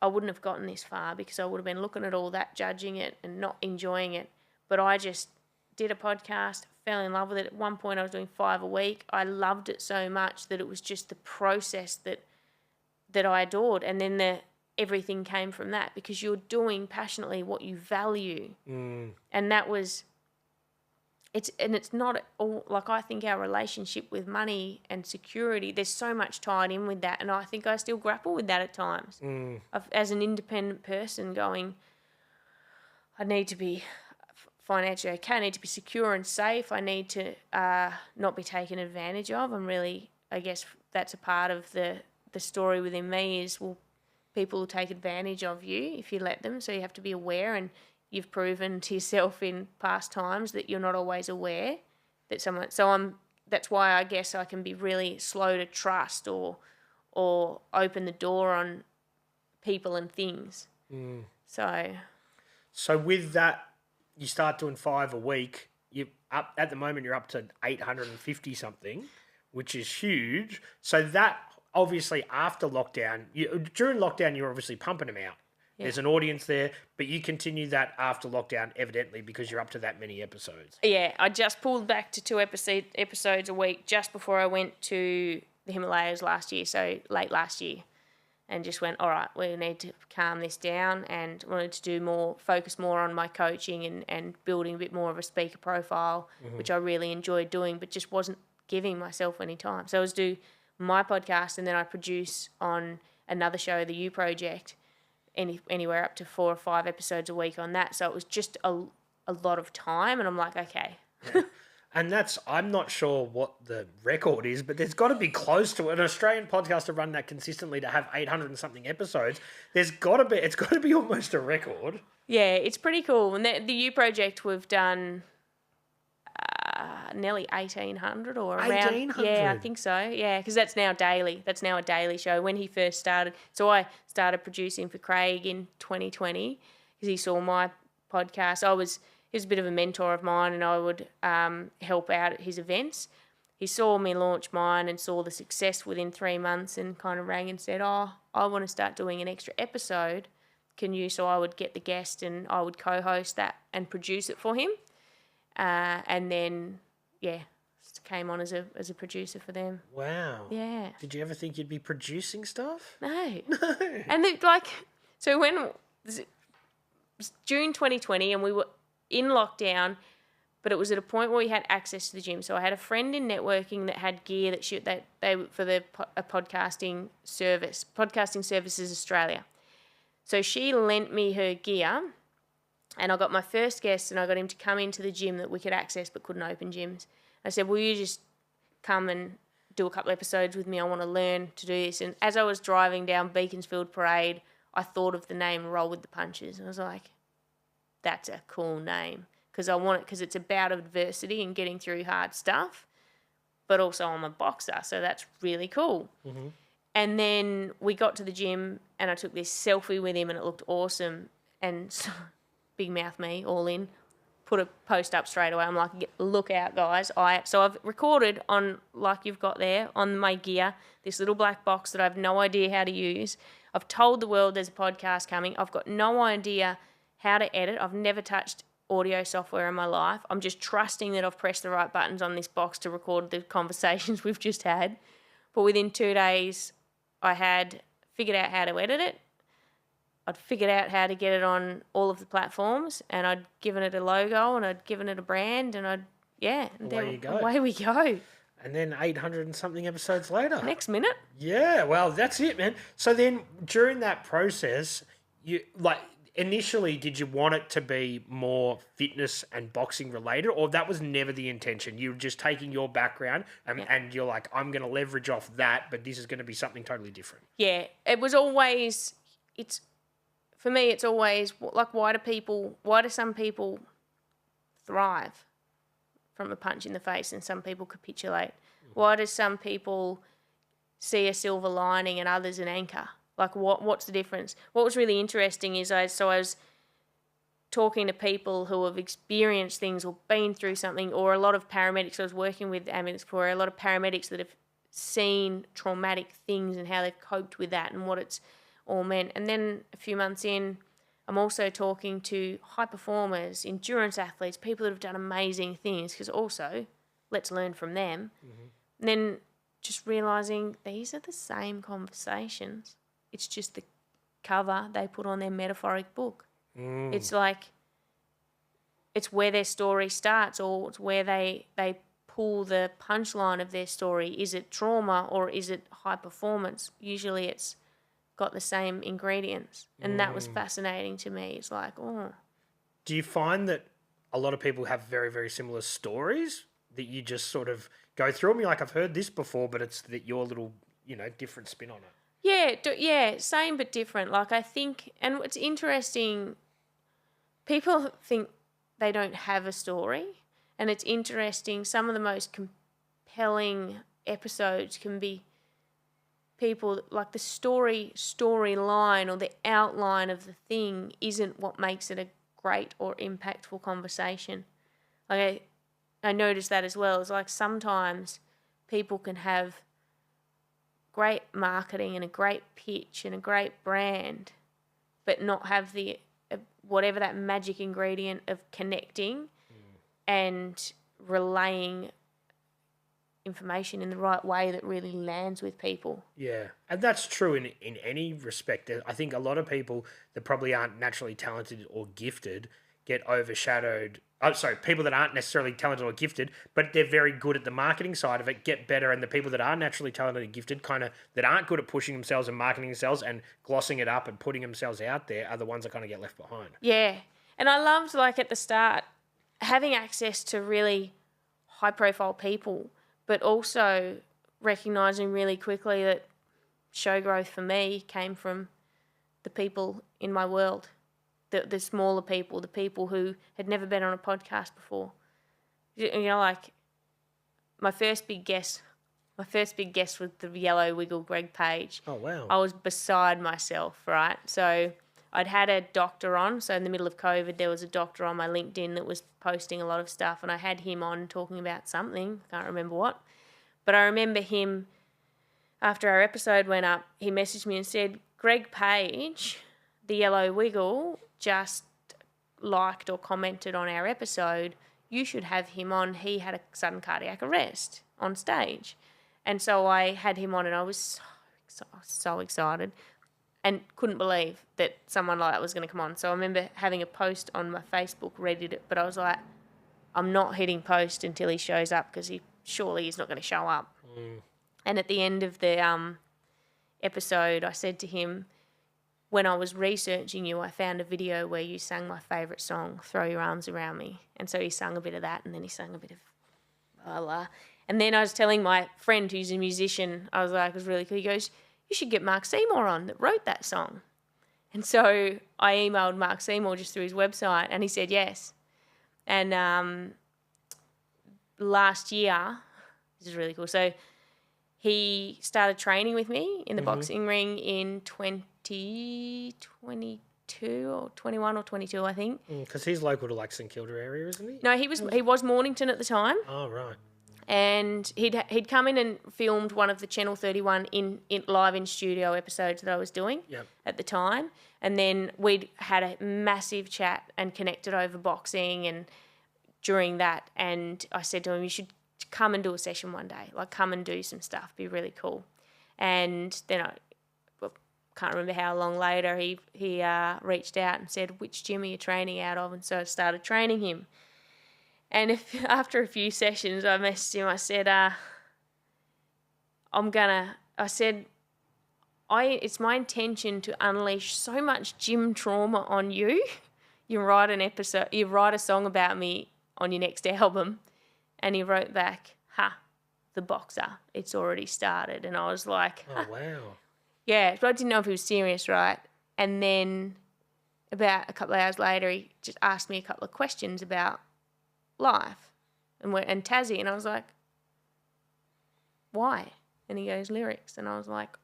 I wouldn't have gotten this far, because I would have been looking at all that, judging it and not enjoying it. But I just did a podcast, fell in love with it. At one point I was doing 5 a week. I loved it so much that it was just the process that I adored. And then everything came from that, because you're doing passionately what you value. And that was, it's not all, like, I think our relationship with money and security, there's so much tied in with that. And I think I still grapple with that at times. As an independent person going, I need to be financially okay, I need to be secure and safe, I need to not be taken advantage of. I'm really, I guess that's a part of the story within me is, well, people will take advantage of you if you let them, so you have to be aware, and you've proven to yourself in past times that you're not always aware that someone, that's why I guess I can be really slow to trust or open the door on people and things. So with that, you start doing 5 a week. You up at the moment. You're up to 850 something, which is huge. So that obviously after lockdown, during lockdown, you're obviously pumping them out. Yeah. There's an audience there, but you continue that after lockdown, evidently, because you're up to that many episodes. Yeah, I just pulled back to 2 episodes a week just before I went to the Himalayas last year, so late last year. And just went, all right, we need to calm this down, and wanted to focus more on my coaching and building a bit more of a speaker profile, which I really enjoyed doing, but just wasn't giving myself any time. So I was do my podcast, and then I produce on another show, the U Project, anywhere up to 4 or 5 episodes a week on that. So it was just a lot of time, and I'm like, okay. Yeah. And I'm not sure what the record is, but there's got to be close to an Australian podcast to run that consistently, to have 800 and something episodes. It's got to be almost a record. Yeah, it's pretty cool. And the U Project, we've done nearly 1,800 or around. 1,800? Yeah, I think so. Yeah, because that's now daily. That's now a daily show. When he first started, so I started producing for Craig in 2020 because he saw my podcast. He was a bit of a mentor of mine, and I would help out at his events. He saw me launch mine and saw the success within 3 months, and kind of rang and said, I want to start doing an extra episode. Can you? So I would get the guest and I would co-host that and produce it for him. And then, came on as a producer for them. Wow. Yeah. Did you ever think you'd be producing stuff? No. No. And so when June 2020, and we were in lockdown, but it was at a point where we had access to the gym. So I had a friend in networking that had gear that they for a podcasting service, Podcasting Services Australia. So she lent me her gear, and I got my first guest, and I got him to come into the gym that we could access but couldn't open gyms. I said, will you just come and do a couple episodes with me? I want to learn to do this. And as I was driving down Beaconsfield Parade, I thought of the name Roll With The Punches. And I was like, that's a cool name, because I want it, because it's about adversity and getting through hard stuff, but also I'm a boxer, so that's really cool. Mm-hmm. And then we got to the gym, and I took this selfie with him, and it looked awesome. And so, big mouth me, all in, put a post up straight away. I'm like, look out, guys. So I've recorded on, like you've got there, on my gear, this little black box that I have no idea how to use. I've told the world there's a podcast coming. I've got no idea how to edit. I've never touched audio software in my life. I'm just trusting that I've pressed the right buttons on this box to record the conversations we've just had. But within 2 days, I had figured out how to edit it. I'd figured out how to get it on all of the platforms, and I'd given it a logo and I'd given it a brand, and and Away you go. away we go. And then 800 and something episodes later. Next minute. Yeah, well, that's it, man. So then during that process, you initially, did you want it to be more fitness and boxing related, or that was never the intention? You were just taking your background and you're like, I'm going to leverage off that, but this is going to be something totally different. Yeah, it was always, for me, it's always like, why do some people thrive from a punch in the face and some people capitulate? Why do some people see a silver lining and others an anchor? Like, what's the difference? What was really interesting is I was talking to people who have experienced things or been through something, or a lot of paramedics. I was working with ambulance for a lot of paramedics that have seen traumatic things and how they've coped with that and what it's all meant. And then a few months in, I'm also talking to high performers, endurance athletes, people that have done amazing things, because also let's learn from them. Mm-hmm. And then just realising these are the same conversations. It's just the cover they put on their metaphoric book. It's like, it's where their story starts, or it's where they pull the punchline of their story. Is it trauma or is it high performance? Usually it's got the same ingredients. And that was fascinating to me. It's like, oh. Do you find that a lot of people have very, very similar stories that you just sort of go through them? You're like, I've heard this before, but it's that your little, different spin on it. Yeah, same but different. Like, I think, and what's interesting, people think they don't have a story, and it's interesting, some of the most compelling episodes can be people, like the storyline or the outline of the thing isn't what makes it a great or impactful conversation. Like, I noticed that as well. It's like sometimes people can have great marketing and a great pitch and a great brand, but not have the whatever that magic ingredient of connecting and relaying information in the right way that really lands with people. Yeah, and that's true in any respect. I think a lot of people that probably aren't naturally talented or gifted get overshadowed. People that aren't necessarily talented or gifted, but they're very good at the marketing side of it, get better, and the people that are naturally talented and gifted, that aren't good at pushing themselves and marketing themselves and glossing it up and putting themselves out there, are the ones that kind of get left behind. Yeah, and I loved, like, at the start, having access to really high-profile people, but also recognising really quickly that show growth for me came from the people in my world. The smaller people, the people who had never been on a podcast before. Like, my first big guest was the Yellow Wiggle, Greg Page. Oh, wow. I was beside myself, right? So I'd had a doctor on. So in the middle of COVID, there was a doctor on my LinkedIn that was posting a lot of stuff, and I had him on talking about something. I can't remember what. But I remember him, after our episode went up, he messaged me and said, Greg Page, the Yellow Wiggle, just liked or commented on our episode. You should have him on. He had a sudden cardiac arrest on stage. And so I had him on, and I was so excited and couldn't believe that someone like that was going to come on. So I remember having a post on my Facebook, readied it, but I was like, I'm not hitting post until he shows up, because surely he's not going to show up. And at the end of the episode, I said to him, when I was researching you, I found a video where you sang my favourite song, Throw Your Arms Around Me. And so he sang a bit of that, and then he sang a bit of la la. And then I was telling my friend who's a musician, I was like, it was really cool. He goes, you should get Mark Seymour on that wrote that song. And so I emailed Mark Seymour just through his website, and he said yes. And last year, this is really cool. So he started training with me in the boxing ring in 2022 or 21 or 22, I think. Because he's local to, like, St Kilda area, isn't he? No, he was Mornington at the time. Oh, right. And he'd come in and filmed one of the Channel 31 in live in studio episodes that I was doing at the time. And then we'd had a massive chat and connected over boxing and during that. And I said to him, you should come and do a session one day. Like, come and do some stuff. Be really cool. And then can't remember how long later, he reached out and said, which gym are you training out of? And so I started training him. And after a few sessions, I messaged him. I said, it's my intention to unleash so much gym trauma on you. You write a song about me on your next album. And he wrote back, the boxer, it's already started. And I was like, oh, wow. Yeah, but I didn't know if he was serious, right? And then about a couple of hours later, he just asked me a couple of questions about life and Tassie. And I was like, why? And he goes, lyrics. And I was like,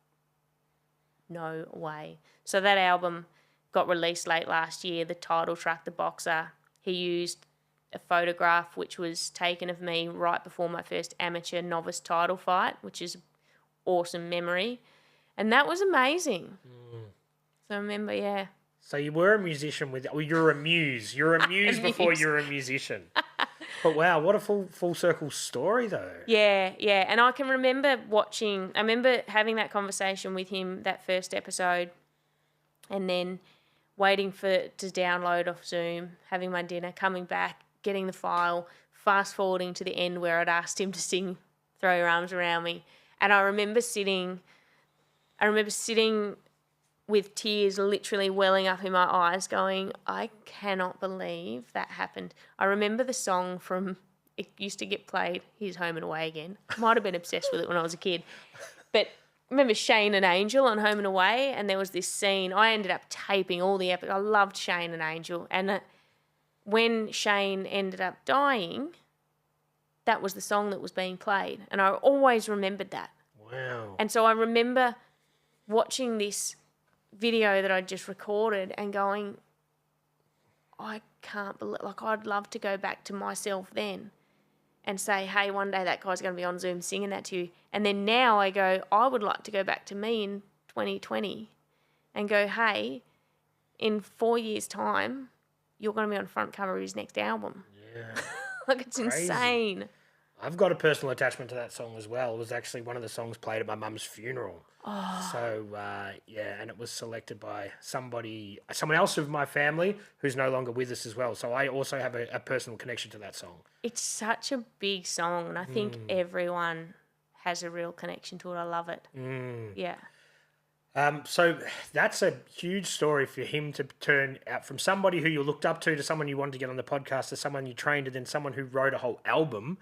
no way. So that album got released late last year, the title track, The Boxer. He used a photograph which was taken of me right before my first amateur novice title fight, which is an awesome memory. And that was amazing. So I remember, yeah. So you were a musician you're a muse. You're a muse before you're a musician. But wow, what a full circle story though. Yeah. And I can remember having that conversation with him, that first episode, and then waiting for it to download off Zoom, having my dinner, coming back, getting the file, fast forwarding to the end where I'd asked him to sing Throw Your Arms Around Me. And I remember sitting with tears literally welling up in my eyes going, I cannot believe that happened. I remember the song it used to get played, Here's Home and Away Again. Might have been obsessed with it when I was a kid. But I remember Shane and Angel on Home and Away, and there was this scene. I ended up taping all the episodes. I loved Shane and Angel. And when Shane ended up dying, that was the song that was being played. And I always remembered that. Wow. And so I remember watching this video that I just recorded and going, I can't believe, I'd love to go back to myself then and say, hey, one day that guy's going to be on Zoom singing that to you. And then now I go, I would like to go back to me in 2020 and go, hey, in 4 years' time, you're going to be on front cover of his next album. Yeah. It's Crazy. insane. I've got a personal attachment to that song as well. It was actually one of the songs played at my mum's funeral. Oh. So, and it was selected by someone else of my family who's no longer with us as well. So I also have a personal connection to that song. It's such a big song, and I think everyone has a real connection to it. I love it. Yeah. So that's a huge story for him to turn out from somebody who you looked up to someone you wanted to get on the podcast to someone you trained and then someone who wrote a whole album,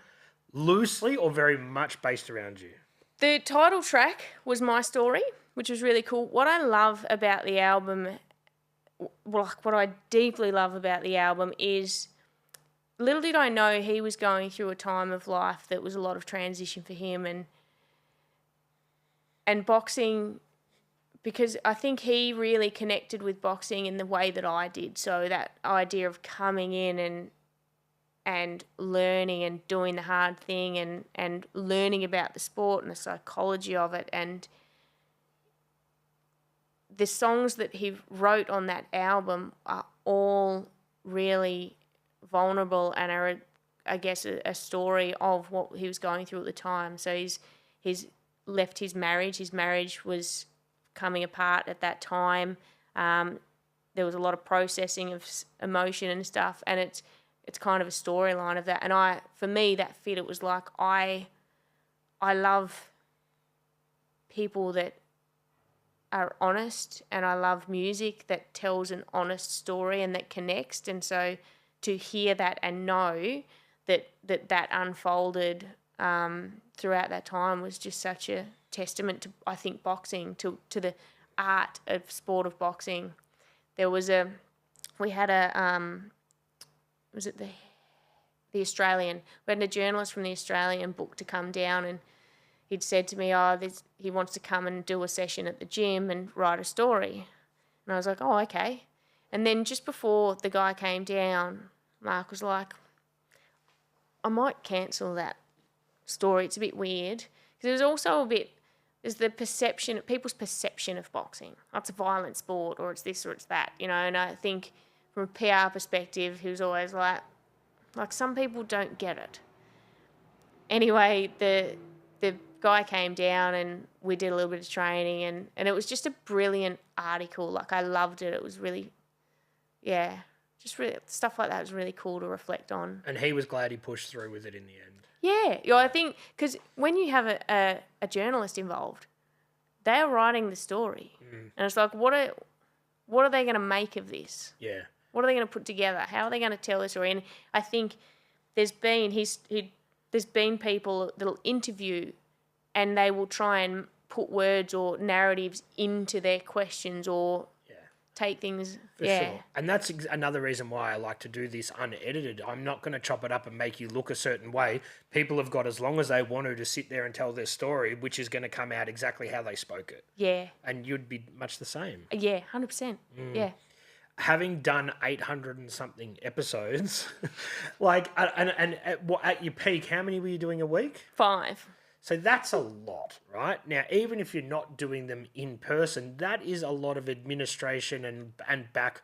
loosely or very much based around you. The title track was my story, which was really cool. What I love about the album, what I deeply love about the album is, little did I know he was going through a time of life that was a lot of transition for him, and boxing, because I think he really connected with boxing in the way that I did. So that idea of coming in and learning and doing the hard thing and learning about the sport and the psychology of it. And the songs that he wrote on that album are all really vulnerable and are, I guess, a story of what he was going through at the time. So he's left his marriage. His marriage was coming apart at that time. There was a lot of processing of emotion and stuff, and it's kind of a storyline of that. And for me, that fit. It was like I love people that are honest, and I love music that tells an honest story and that connects. And so to hear that and know that unfolded throughout that time was just such a testament to, I think, boxing, to the art of sport of boxing. Was it the Australian? We had a journalist from the Australian booked to come down, and he'd said to me, he wants to come and do a session at the gym and write a story. And I was like, oh, okay. And then just before the guy came down, Mark was like, I might cancel that story. It's a bit weird. Because there's the perception, people's perception of boxing. Oh, it's a violent sport, or it's this or it's that, And I think from a PR perspective, he was always like some people don't get it. Anyway, the guy came down and we did a little bit of training and it was just a brilliant article. Like, I loved it. It was really, just really, stuff like that was really cool to reflect on. And he was glad he pushed through with it in the end. Yeah, I think because when you have a journalist involved, they're writing the story, and it's like, what are they going to make of this? Yeah. What are they going to put together? How are they going to tell the story? And I think there's been people that'll interview, and they will try and put words or narratives into their questions or take things. For sure. And that's another reason why I like to do this unedited. I'm not going to chop it up and make you look a certain way. People have got as long as they want to sit there and tell their story, which is going to come out exactly how they spoke it. Yeah. And you'd be much the same. Yeah, 100%. Yeah. Having done 800 and something episodes, like, and at your peak, how many were you doing a week? 5. So that's a lot, right? Now, even if you're not doing them in person, that is a lot of administration and back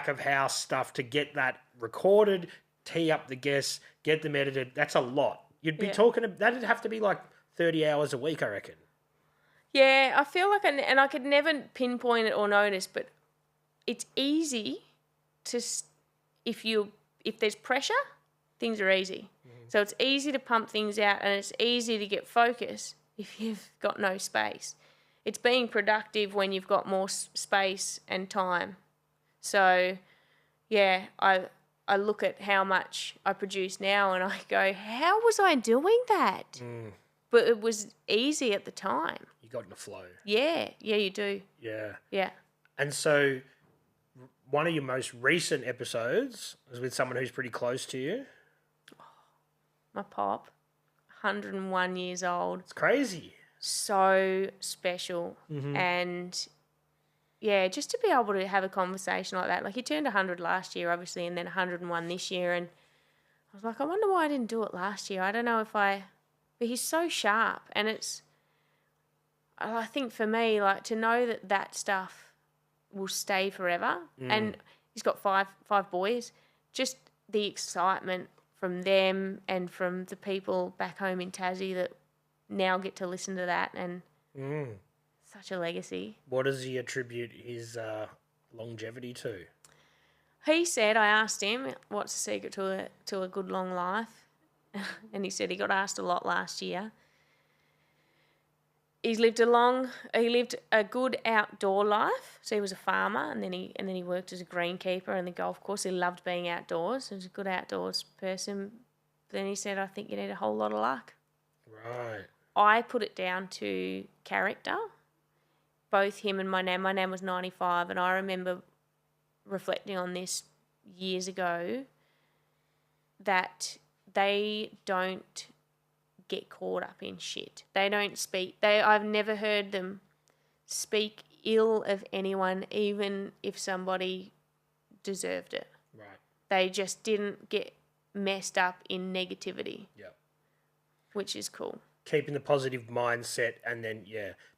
of house stuff to get that recorded, tee up the guests, get them edited. That's a lot. You'd be talking, that'd have to be like 30 hours a week, I reckon. Yeah, I feel like, and I could never pinpoint it or notice, but it's easy to, if there's pressure, things are easy. So it's easy to pump things out and it's easy to get focus if you've got no space. It's being productive when you've got more space and time. So, yeah, I look at how much I produce now and I go, how was I doing that? But it was easy at the time. You got in the flow. Yeah, you do. Yeah. Yeah. And so one of your most recent episodes was with someone who's pretty close to you. My pop, 101 years old. It's crazy. So special. And yeah, just to be able to have a conversation like that. Like, he turned 100 last year, obviously, and then 101 this year. And I was like, I wonder why I didn't do it last year. I don't know but he's so sharp. And I think for me, like, to know that stuff will stay forever. And he's got five boys. Just the excitement from them and from the people back home in Tassie that now get to listen to that, and such a legacy. What does he attribute his longevity to? He said, I asked him, what's the secret to a good long life? And he said he got asked a lot last year. He lived a good outdoor life. So he was a farmer, and then he worked as a greenkeeper in the golf course. He loved being outdoors. He was a good outdoors person. Then he said, I think you need a whole lot of luck. Right. I put it down to character. Both him and my nan. My nan was 95, and I remember reflecting on this years ago that they don't get caught up in shit. They don't speak. I've never heard them speak ill of anyone, even if somebody deserved it. Right. They just didn't get messed up in negativity. Yep. Which is cool. Keeping the positive mindset, and then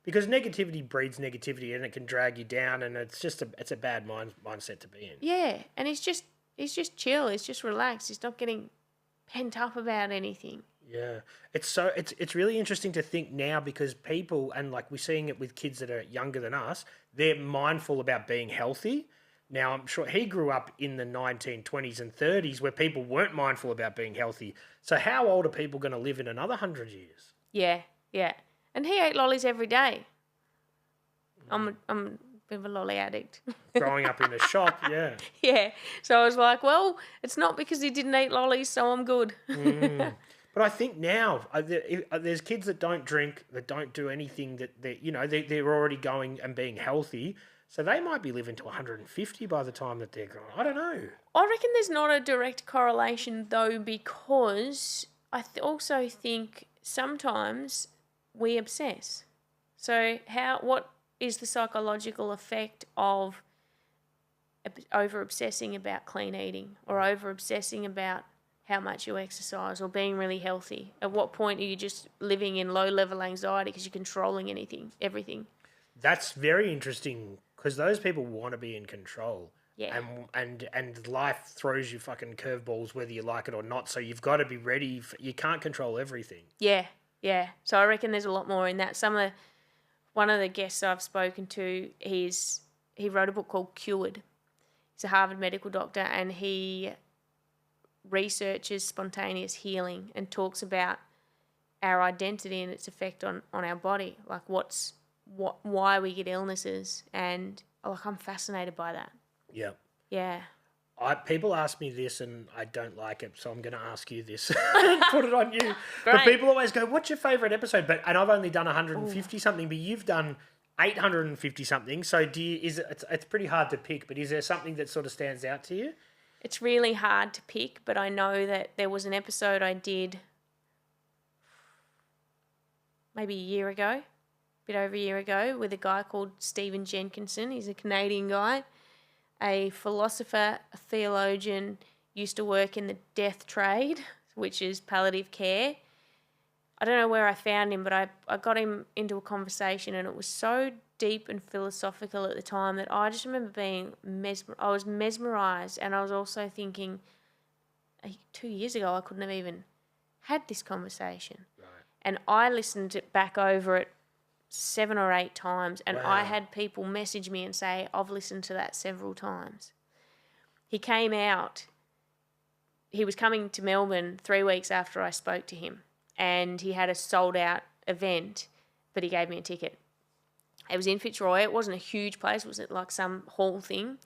because negativity breeds negativity, and it can drag you down, and it's a bad mindset to be in. Yeah, and he's just chill. He's just relaxed. He's not getting pent up about anything. Yeah, it's really interesting to think now, because people, and like we're seeing it with kids that are younger than us, they're mindful about being healthy. Now, I'm sure he grew up in the 1920s and 30s where people weren't mindful about being healthy. So how old are people going to live in another 100 years? Yeah. And he ate lollies every day. I'm a bit of a lolly addict. Growing up in a shop, yeah. Yeah. So I was like, well, it's not because he didn't eat lollies, so I'm good. But I think now there's kids that don't drink, that don't do anything, that they're already going and being healthy. So they might be living to 150 by the time that they're gone. I don't know. I reckon there's not a direct correlation though, because I also think sometimes we obsess. So what is the psychological effect of over obsessing about clean eating, or over obsessing about how much you exercise, or being really healthy? At what point are you just living in low-level anxiety because you're controlling everything? That's very interesting, because those people want to be in control. Yeah. And life throws you fucking curveballs whether you like it or not. So you've got to be ready. You can't control everything. Yeah. Yeah. So I reckon there's a lot more in that. One of the guests I've spoken to, he wrote a book called Cured. He's a Harvard medical doctor, and he researches spontaneous healing and talks about our identity and its effect on our body, like why we get illnesses, and I'm fascinated by that. Yeah. Yeah. People ask me this and I don't like it, so I'm going to ask you this. Put it on you. But Great. people always go, what's your favourite episode? And I've only done 150 something, but you've done 850 something. So it's pretty hard to pick, but is there something that sort of stands out to you? It's really hard to pick, but I know that there was an episode I did maybe a bit over a year ago, with a guy called Stephen Jenkinson. He's a Canadian guy, a philosopher, a theologian, used to work in the death trade, which is palliative care. I don't know where I found him, but I got him into a conversation, and it was so deep and philosophical at the time that I just remember being I was mesmerised, and I was also thinking, 2 years ago I couldn't have even had this conversation. Right. And I listened back over it 7 or 8 times, and I had people message me and say, I've listened to that several times. He came out, he was coming to Melbourne 3 weeks after I spoke to him, and he had a sold-out event, but he gave me a ticket. It was in Fitzroy. It wasn't a huge place. It was like some hall thing.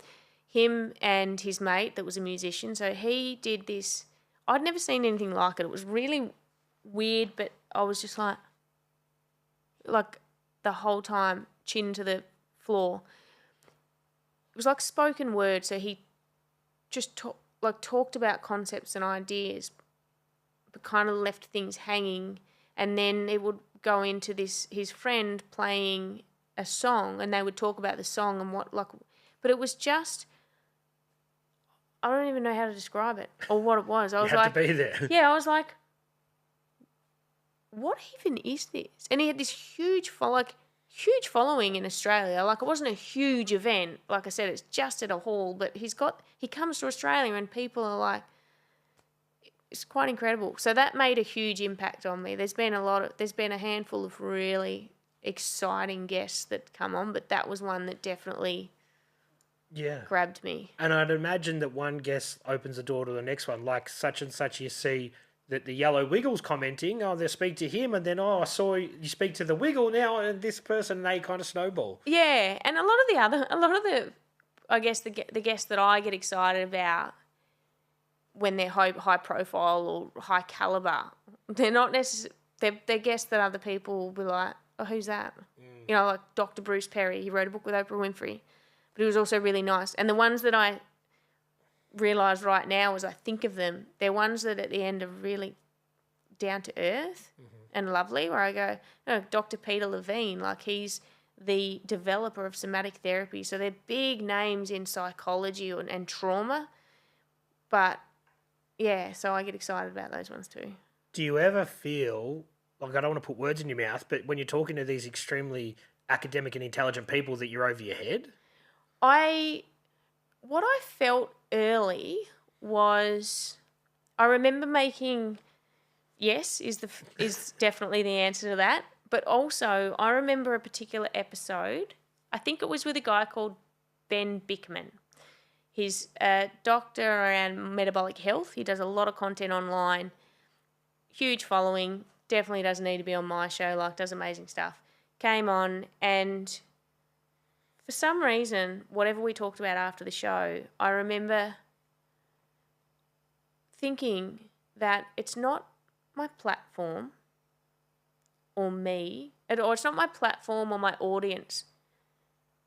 Him and his mate that was a musician, so he did this. I'd never seen anything like it. It was really weird, but I was just like the whole time, chin to the floor. It was like spoken word, so he just talked about concepts and ideas, but kind of left things hanging, and then it would go into his friend playing a song, and they would talk about the song and but it was just, I don't even know how to describe it or what it was. I was had to be there. Yeah, I was like, what even is this? And he had this huge following in Australia. Like, it wasn't a huge event. Like I said, it's just at a hall, but he comes to Australia and people are like, it's quite incredible. So that made a huge impact on me. There's been a handful of really exciting guests that come on, but that was one that definitely grabbed me. And I'd imagine that one guest opens the door to the next one, like such and such. You see that the Yellow Wiggle's commenting, they speak to him, and then I saw you speak to the Wiggle now, and this person, they kind of snowball. Yeah, and a lot of the I guess the guests that I get excited about when they're high profile or high caliber, they're not necessarily, they're guests that other people will be like, oh, who's that? You know, like Dr. Bruce Perry. He wrote a book with Oprah Winfrey, but he was also really nice. And the ones that I realise right now as I think of them, they're ones that at the end are really down to earth and lovely, where I go, no, Dr. Peter Levine, like he's the developer of somatic therapy. So they're big names in psychology and trauma. But, yeah, so I get excited about those ones too. Do you ever feel, like, I don't want to put words in your mouth, but when you're talking to these extremely academic and intelligent people, that you're over your head? What I felt early was, I remember making, yes, is definitely the answer to that. But also, I remember a particular episode. I think it was with a guy called Ben Bickman. He's a doctor around metabolic health. He does a lot of content online. Huge following. Definitely doesn't need to be on my show. Like, does amazing stuff. Came on, and for some reason, whatever we talked about after the show, I remember thinking that it's not my platform or me, or it's not my platform or my audience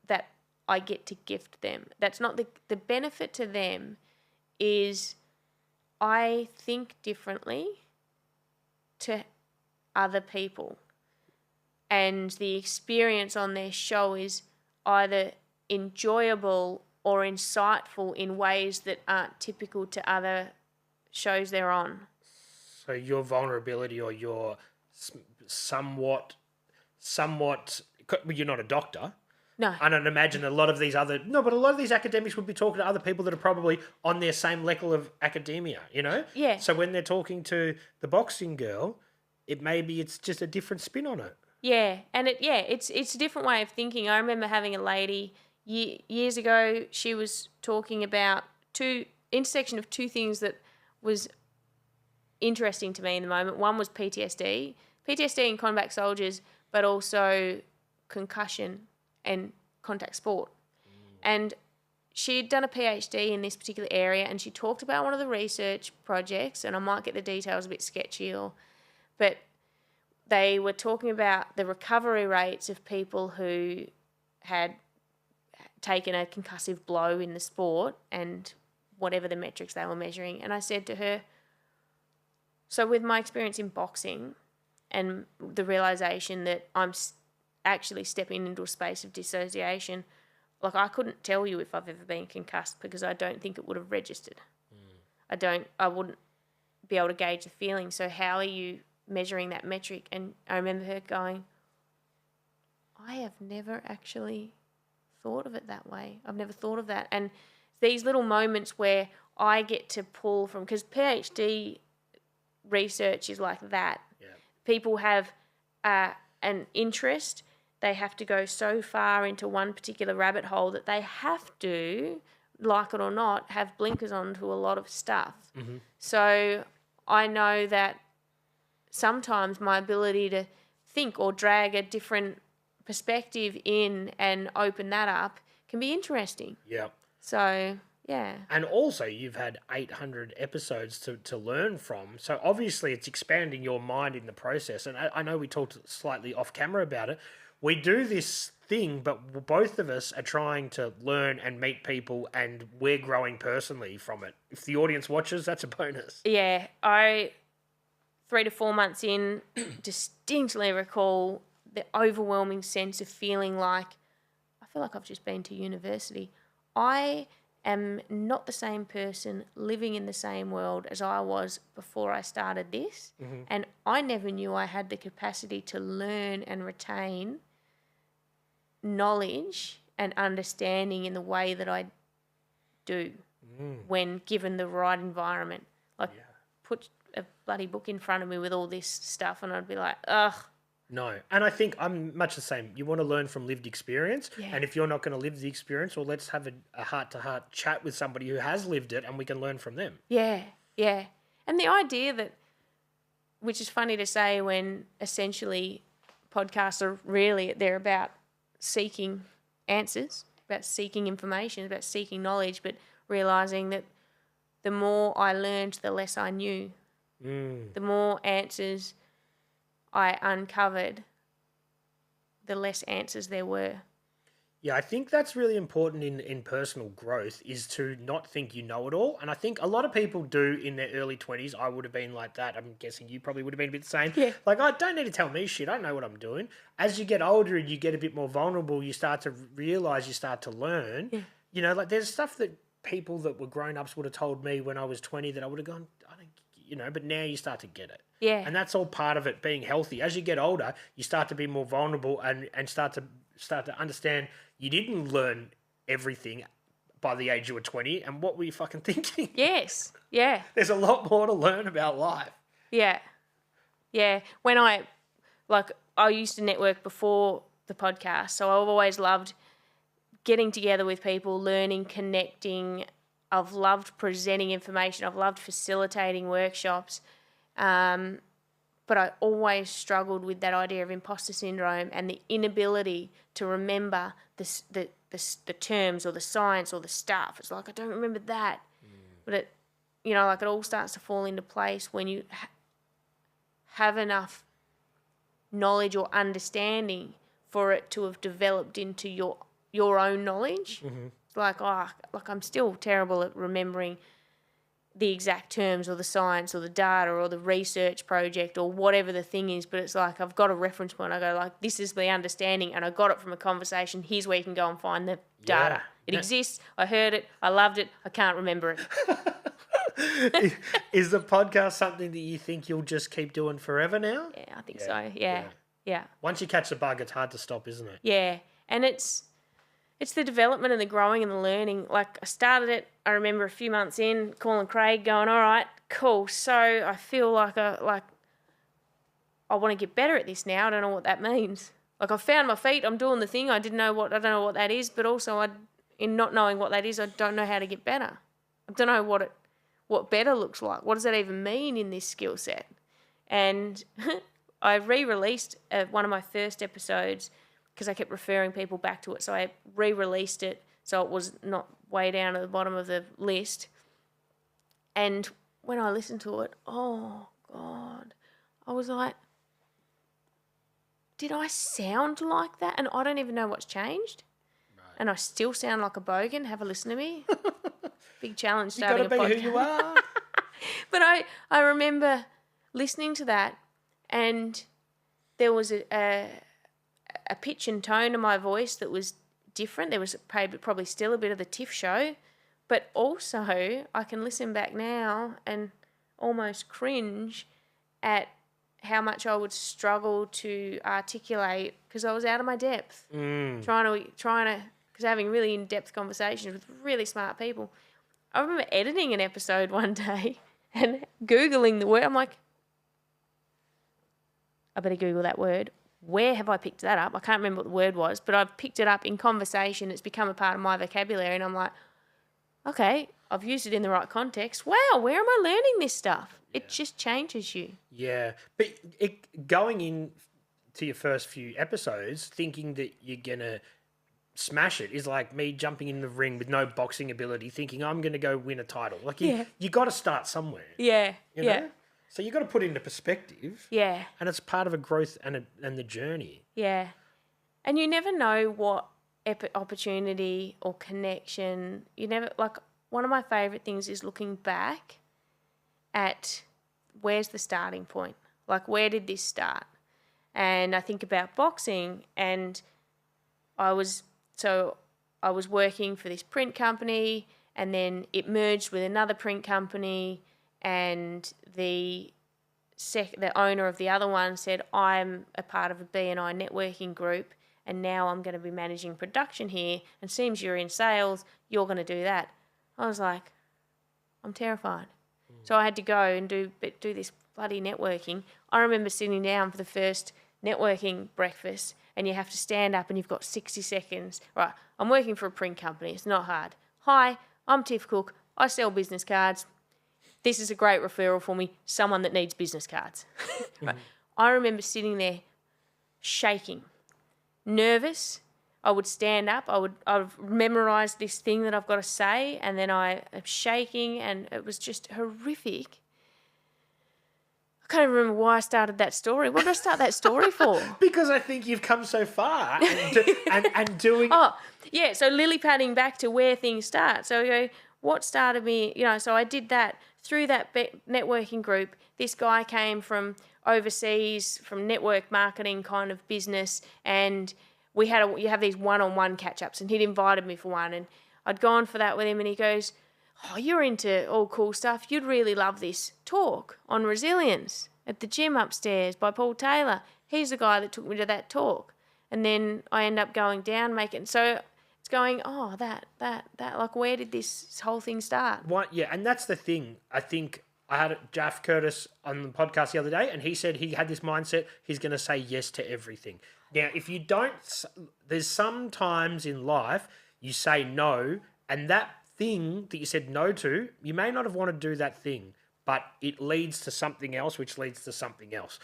that I get to gift them. That's not the benefit to them. Is I think differently to other people, and the experience on their show is either enjoyable or insightful in ways that aren't typical to other shows they're on. So your vulnerability, or your somewhat, you're not a doctor. No. I don't imagine a lot of these academics would be talking to other people that are probably on their same level of academia, you know? Yeah. So when they're talking to the boxing girl, it's just a different spin on it. Yeah, and it's a different way of thinking. I remember having a lady years ago. She was talking about intersection of two things that was interesting to me in the moment. One was PTSD in combat soldiers, but also concussion and contact sport. And she had done a PhD in this particular area, and she talked about one of the research projects, and I might get the details a bit sketchy, but they were talking about the recovery rates of people who had taken a concussive blow in the sport and whatever the metrics they were measuring. And I said to her, so with my experience in boxing and the realisation that I'm actually stepping into a space of dissociation, like I couldn't tell you if I've ever been concussed because I don't think it would have registered. I wouldn't be able to gauge the feeling. So how are you measuring that metric? And I remember her going, I have never actually thought of it that way. I've never thought of that. And these little moments where I get to pull from, because PhD research is like that. Yeah. People have an interest. They have to go so far into one particular rabbit hole that they have to, like it or not, have blinkers on to a lot of stuff. Mm-hmm. So I know that sometimes my ability to think or drag a different perspective in and open that up can be interesting. Yeah. So, yeah. And also you've had 800 episodes to learn from. So obviously it's expanding your mind in the process. And I know we talked slightly off camera about it. We do this thing, but both of us are trying to learn and meet people, and we're growing personally from it. If the audience watches, that's a bonus. Yeah. I 3 to 4 months in, distinctly recall the overwhelming sense of feeling like, I feel like I've just been to university. I am not the same person living in the same world as I was before I started this. Mm-hmm. And I never knew I had the capacity to learn and retain knowledge and understanding in the way that I do when given the right environment. Like, put a bloody book in front of me with all this stuff and I'd be like, ugh. No. And I think I'm much the same. You want to learn from lived experience. Yeah. And if you're not going to live the experience, well, let's have a heart-to-heart chat with somebody who has lived it and we can learn from them. Yeah, yeah. And the idea that, which is funny to say when essentially podcasts are really, they're about seeking answers, about seeking information, about seeking knowledge, but realising that the more I learned, the less I knew. The more answers I uncovered, the less answers there were. Yeah, I think that's really important in personal growth, is to not think you know it all. And I think a lot of people do in their early 20s. I would have been like that. I'm guessing you probably would have been a bit the same. Yeah. Like, I don't need to tell me shit. I know what I'm doing. As you get older and you get a bit more vulnerable, you start to realise, you start to learn. Yeah. You know, like there's stuff that people that were grown-ups would have told me when I was 20 that I would have gone, I don't, you know, but now you start to get it. Yeah. And that's all part of it being healthy. As you get older, you start to be more vulnerable and start to understand you didn't learn everything by the age you were 20, and what were you fucking thinking? Yes. Yeah. There's a lot more to learn about life. Yeah. Yeah. When I used to network before the podcast, so I've always loved getting together with people, learning, connecting. I've loved presenting information. I've loved facilitating workshops. But I always struggled with that idea of imposter syndrome and the inability to remember the terms or the science or the stuff. It's like, I don't remember that. But it, you know, like it all starts to fall into place when you have enough knowledge or understanding for it to have developed into your own knowledge. Mm-hmm. It's like, I'm still terrible at remembering the exact terms or the science or the data or the research project or whatever the thing is, but it's like I've got a reference point. I go like, this is the understanding and I got it from a conversation. Here's where you can go and find the data. It exists. I heard it. I loved it. I can't remember it. Is the podcast something that you think you'll just keep doing forever now? Yeah, I think so. Yeah. Once you catch the bug, it's hard to stop, isn't it? Yeah. And it's the development and the growing and the learning. Like, I started it, I remember a few months in, calling Craig, going, all right, cool. So I feel like I want to get better at this now. I don't know what that means. Like, I found my feet. I'm doing the thing. I don't know what that is. But also, in not knowing what that is, I don't know how to get better. I don't know what better looks like. What does that even mean in this skill set? And I re-released one of my first episodes because I kept referring people back to it. So I re-released it so it was not way down at the bottom of the list. And when I listened to it, oh, God, I was like, did I sound like that? And I don't even know what's changed. Right. And I still sound like a bogan. Have a listen to me. Big challenge starting a podcast. You got to be who you are. But I remember listening to that, and there was a pitch and tone to my voice that was different. There was probably still a bit of the Tiff show, but also I can listen back now and almost cringe at how much I would struggle to articulate because I was out of my depth. Trying to, because having really in-depth conversations with really smart people. I remember editing an episode one day and Googling the word. I'm like, I better Google that word. Where have I picked that up? I can't remember what the word was, but I've picked it up in conversation. It's become a part of my vocabulary, and I'm like, okay, I've used it in the right context. Wow, where am I learning this stuff? It just changes you. Yeah, but going in to your first few episodes, thinking that you're going to smash it is like me jumping in the ring with no boxing ability, thinking I'm going to go win a title. Like, you got to start somewhere. Yeah, you know? So you got to put it into perspective. Yeah. And it's part of a growth and the journey. Yeah. And you never know what opportunity or connection, one of my favourite things is looking back at where's the starting point? Like, where did this start? And I think about boxing, and I was working for this print company, and then it merged with another print company, and the owner of the other one said, I'm a part of a B&I networking group, and now I'm going to be managing production here, and seems you're in sales, you're going to do that. I was like, I'm terrified. So I had to go and do this bloody networking. I remember sitting down for the first networking breakfast, and you have to stand up and you've got 60 seconds. Right, I'm working for a print company. It's not hard. Hi, I'm Tiffanee Cook. I sell business cards. This is a great referral for me, someone that needs business cards. Right. I remember sitting there shaking, nervous. I would stand up. I've memorised this thing that I've got to say, and then I am shaking, and it was just horrific. I can't even remember why I started that story. What did I start that story for? Because I think you've come so far and doing... Oh, yeah, so lily padding back to where things start. So, what started me, so I did that. Through that networking group, this guy came from overseas, from network marketing kind of business, and you have these one-on-one catch-ups, and he'd invited me for one, and I'd gone for that with him, and he goes, oh, you're into all cool stuff. You'd really love this talk on resilience at the gym upstairs by Paul Taylor. He's the guy that took me to that talk. And then I end up going down, so it's going, oh, that, like, where did this whole thing start? Yeah, and that's the thing. I think I had Jaff Curtis on the podcast the other day, and he said he had this mindset, he's going to say yes to everything. Now, if you don't, there's some times in life you say no, and that thing that you said no to, you may not have wanted to do that thing, but it leads to something else, which leads to something else.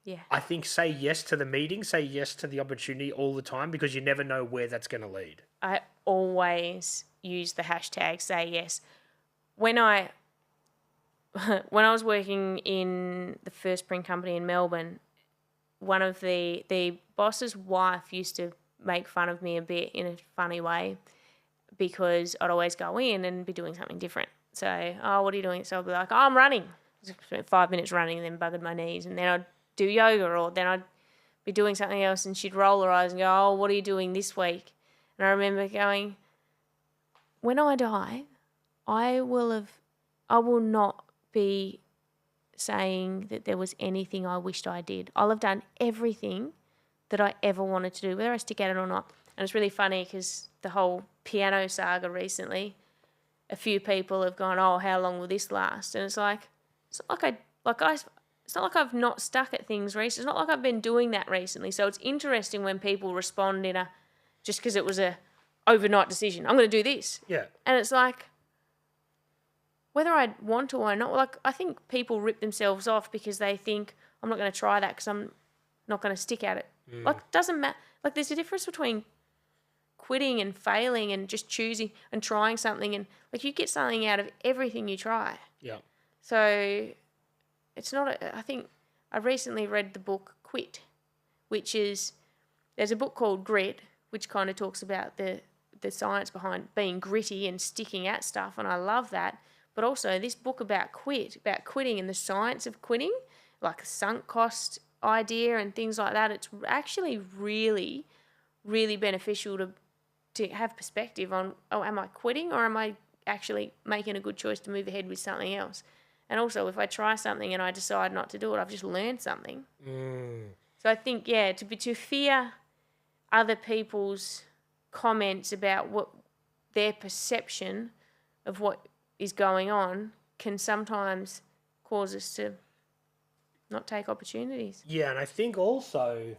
Yeah. I think say yes to the meeting, say yes to the opportunity all the time, because you never know where that's going to lead. I always use the hashtag say yes. When I was working in the first print company in Melbourne, one of the boss's wife used to make fun of me a bit in a funny way, because I'd always go in and be doing something different. So, oh, what are you doing? So I'd be like, oh, I'm running. Spent 5 minutes running and then buggered my knees. And then I'd do yoga, or then I'd be doing something else, and she'd roll her eyes and go, oh, what are you doing this week? And I remember going, when I die, I will not be saying that there was anything I wished I did. I'll have done everything that I ever wanted to do, whether I stick at it or not. And it's really funny because the whole piano saga recently, a few people have gone, oh, how long will this last? And it's like it's not like I've not stuck at things recently. It's not like I've been doing that recently. So it's interesting when people respond in a, just because it was a overnight decision. I'm going to do this. Yeah. And it's like, whether I want to or not, like I think people rip themselves off because they think I'm not going to try that because I'm not going to stick at it. Like, doesn't matter. Like, there's a difference between quitting and failing and just choosing and trying something, and like you get something out of everything you try. Yeah. So it's not. I think I recently read the book Quit, which is, there's a book called Grit, which kind of talks about the science behind being gritty and sticking at stuff, and I love that. But also this book about quitting and the science of quitting, like a sunk cost idea and things like that. It's actually really, really beneficial to have perspective on, oh, am I quitting or am I actually making a good choice to move ahead with something else? And also, if I try something and I decide not to do it, I've just learned something. So I think, yeah, to fear other people's comments about what their perception of what is going on can sometimes cause us to not take opportunities. Yeah, and I think also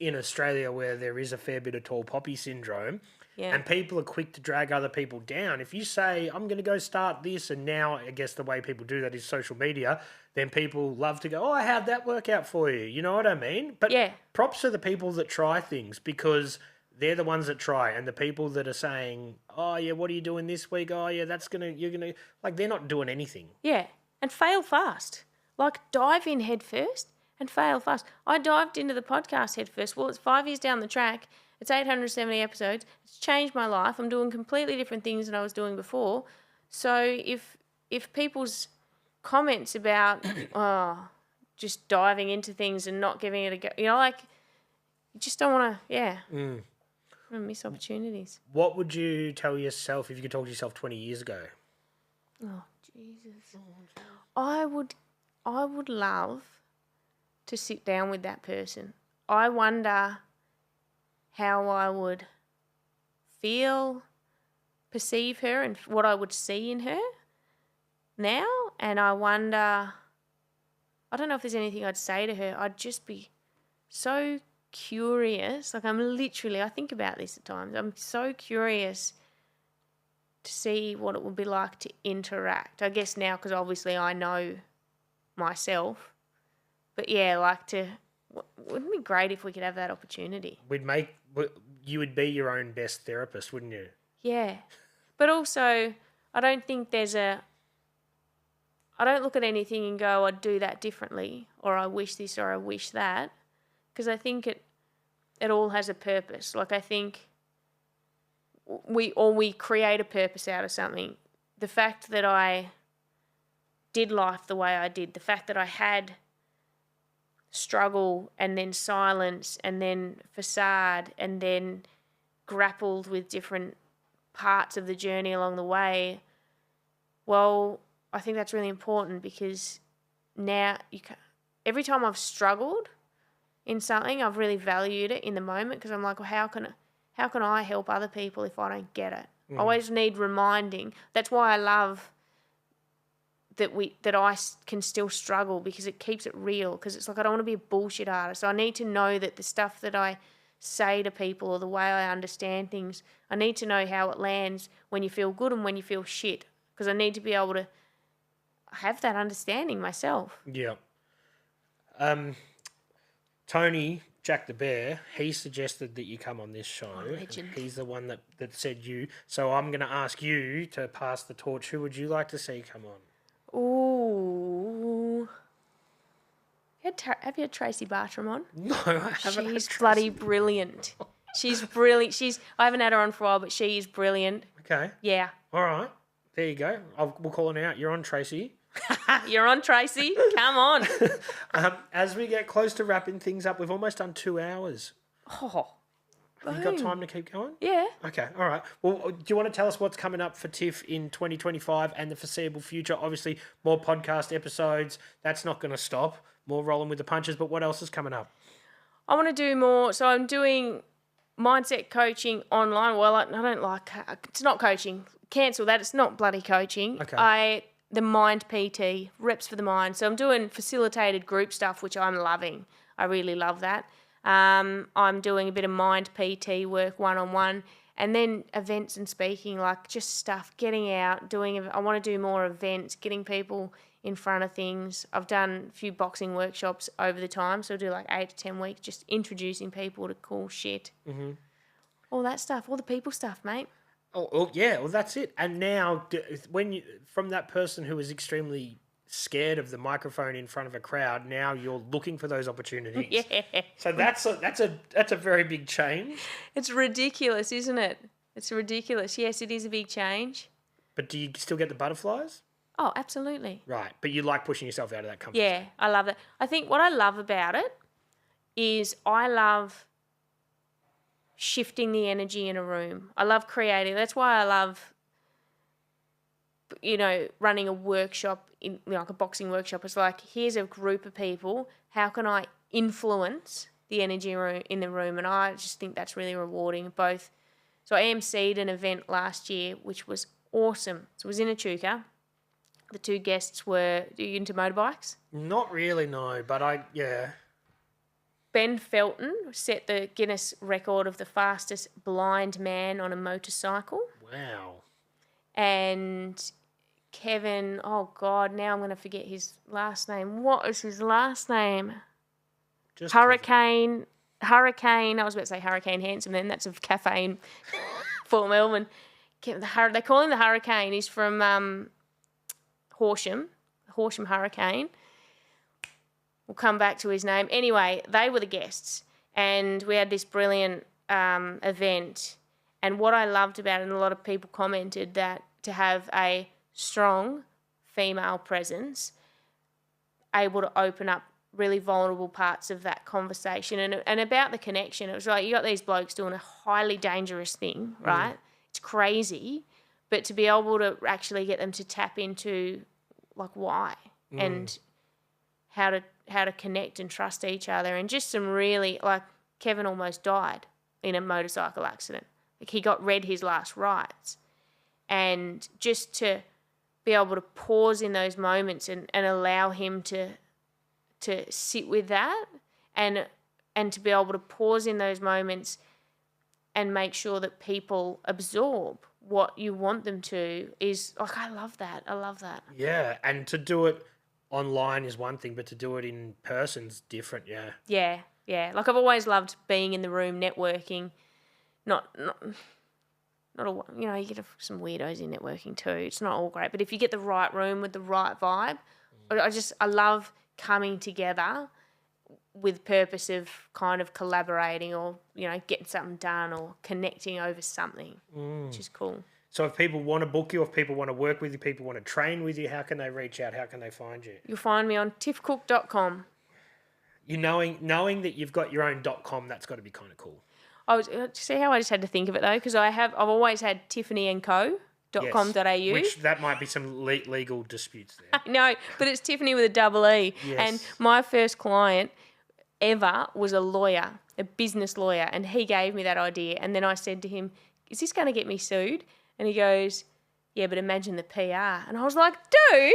in Australia where there is a fair bit of tall poppy syndrome, and people are quick to drag other people down. If you say, I'm going to go start this, and now I guess the way people do that is social media, then people love to go, oh, how'd that work out for you? You know what I mean? But props to the people that try things, because they're the ones that try, and the people that are saying, oh, yeah, what are you doing this week? Oh, yeah, you're going to, like, they're not doing anything. Yeah, and fail fast. Like, dive in head first and fail fast. I dived into the podcast head first. Well, it's 5 years down the track. It's 870 episodes. It's changed my life. I'm doing completely different things than I was doing before. So if people's comments about, just diving into things and not giving it a go, you know, like, you just don't want to, miss opportunities. What would you tell yourself if you could talk to yourself 20 years ago? Oh, Jesus. I would love to sit down with that person. I wonder how I would feel, perceive her, and what I would see in her now. And I wonder, I don't know if there's anything I'd say to her. I'd just be so curious. Like, I think about this at times. I'm so curious to see what it would be like to interact. I guess now, because obviously I know myself. But yeah, wouldn't it be great if we could have that opportunity? You would be your own best therapist, wouldn't you? Yeah. But also, I don't look at anything and go, I'd do that differently, or I wish this or I wish that, because I think it all has a purpose. Like, I think we create a purpose out of something. The fact that I did life the way I did, the fact that I had struggle and then silence and then facade and then grappled with different parts of the journey along the way, well, I think that's really important, because now every time I've struggled in something, I've really valued it in the moment, because I'm like, well, how can I help other people if I don't get it? I always need reminding. That's why I love that I can still struggle, because it keeps it real, because it's like I don't want to be a bullshit artist. I need to know that the stuff that I say to people or the way I understand things, I need to know how it lands when you feel good and when you feel shit, because I need to be able to have that understanding myself. Yeah. Tony, Jack the Bear, he suggested that you come on this show. Oh, legend. He's the one that said you. So I'm going to ask you to pass the torch. Who would you like to see come on? Ooh. Have you had Tracy Bartram on? No, I haven't. She's bloody brilliant. She's brilliant. I haven't had her on for a while, but she is brilliant. Okay. Yeah. All right. There you go. We'll call her out. You're on, Tracy. You're on, Tracy. Come on. As we get close to wrapping things up, we've almost done 2 hours. Oh. Have you got time to keep going? Yeah. Okay, all right. Well, do you want to tell us what's coming up for Tiff in 2025 and the foreseeable future? Obviously, more podcast episodes. That's not going to stop. More rolling with the punches. But what else is coming up? I want to do more. So I'm doing mindset coaching online. Well, I don't like... It's not coaching. Cancel that. It's not bloody coaching. Okay. the mind PT, reps for the mind. So I'm doing facilitated group stuff, which I'm loving. I really love that. I'm doing a bit of mind PT work one-on-one, and then events and speaking, like just stuff, getting out, I want to do more events, getting people in front of things. I've done a few boxing workshops over the time, so I do like 8 to 10 weeks, just introducing people to cool shit. Mm-hmm. All that stuff, all the people stuff, mate. Oh, yeah, well, that's it. And now, from that person who was extremely scared of the microphone in front of a crowd, now you're looking for those opportunities. Yeah. So that's a very big change. It's ridiculous, isn't it? It's ridiculous. Yes, it is a big change. But do you still get the butterflies? Oh, absolutely. Right, but you like pushing yourself out of that comfort Yeah, zone. I love it. I think what I love about it is I love shifting the energy in a room. I love creating. That's why I love, running a workshop, like a boxing workshop. It's like, here's a group of people. How can I influence the energy in the room? And I just think that's really rewarding. Both. So I emceed an event last year, which was awesome. So it was in Echuca. The two guests were, are you into motorbikes? Not really, no, but yeah. Ben Felton set the Guinness record of the fastest blind man on a motorcycle. Wow. And Kevin, oh God, now I'm going to forget his last name. What is his last name? Just Hurricane, I was about to say Hurricane Handsome then, that's of caffeine for Melbourne. They call him the Hurricane. He's from Horsham Hurricane. We'll come back to his name. Anyway, they were the guests, and we had this brilliant event. And what I loved about it, and a lot of people commented, that to have a strong female presence, able to open up really vulnerable parts of that conversation and about the connection. It was like, you got these blokes doing a highly dangerous thing, right? Mm. It's crazy, but to be able to actually get them to tap into like why and how to connect and trust each other, and just some really, like, Kevin almost died in a motorcycle accident. Like, he read his last rites, and just to be able to pause in those moments and allow him to sit with that and to be able to pause in those moments and make sure that people absorb what you want them to is, like, I love that. Yeah, and to do it online is one thing, but to do it in person's different, yeah. Yeah. Like, I've always loved being in the room, networking. Not all, you get some weirdos in networking too. It's not all great, but if you get the right room with the right vibe, I love coming together with purpose of kind of collaborating or, getting something done or connecting over something, which is cool. So if people want to book you, if people want to work with you, people want to train with you, how can they reach out? How can they find you? You'll find me on tiffcook.com. You knowing that you've got your own .com, that's got to be kind of cool. See how I just had to think of it though, because I've always had tiffaneeandco.com.au. Yes, which that might be some legal disputes there. No, but it's Tiffany with a double E. Yes. And my first client ever was a lawyer, a business lawyer, and he gave me that idea. And then I said to him, is this going to get me sued? And he goes, yeah, but imagine the PR. And I was like, dude,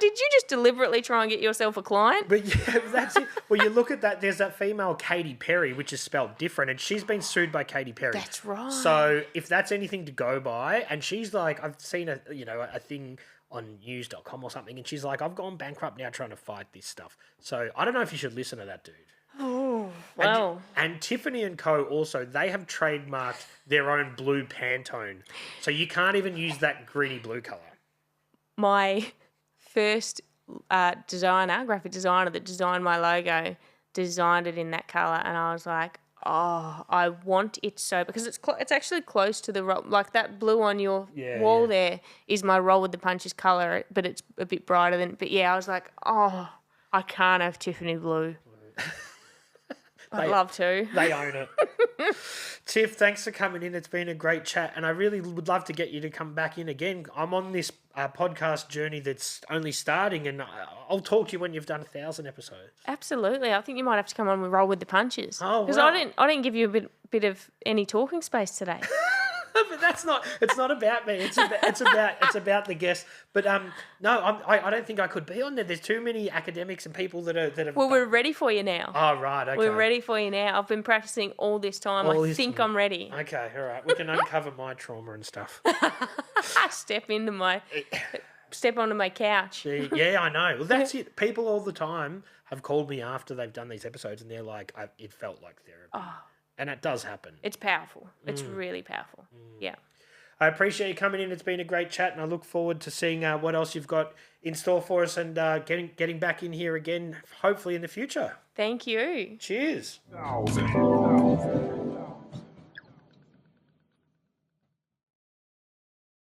did you just deliberately try and get yourself a client? But yeah, that's it. Well, you look at that, there's that female Katy Perry, which is spelled different, and she's been sued by Katy Perry. That's right. So if that's anything to go by, and she's like, I've seen a thing on news.com or something, and she's like, I've gone bankrupt now trying to fight this stuff. So I don't know if you should listen to that dude. Oh, well. And Tiffanee & Co. also, they have trademarked their own blue Pantone. So you can't even use that greeny blue colour. My first graphic designer that designed my logo, designed it in that colour, and I was like, oh, I want it so, because it's actually close to the like that blue on your wall there is my Roll with the Punches colour, but it's a bit brighter than. But yeah, I was like, oh, I can't have Tiffany blue. I'd love to. They own it. Tiff, thanks for coming in. It's been a great chat, and I really would love to get you to come back in again. I'm on this podcast journey that's only starting, and I'll talk to you when you've done 1,000 episodes. Absolutely. I think you might have to come on and Roll with the Punches. Oh, because wow. I didn't give you a bit of any talking space today. But that's not. It's not about me. It's about the guests. But no, I don't think I could be on there. There's too many academics and people that have. Well, we're ready for you now. Oh right, okay. We're ready for you now. I've been practicing all this time. I think I'm ready. Okay, all right. We can uncover my trauma and stuff. Step onto my couch. Yeah, I know. Well, that's it. People all the time have called me after they've done these episodes, and they're like, "It felt like therapy," and it does happen. It's powerful. It's really powerful. Yeah. I appreciate you coming in. It's been a great chat, and I look forward to seeing what else you've got in store for us, and getting back in here again, hopefully in the future. Thank you. Cheers. 1000.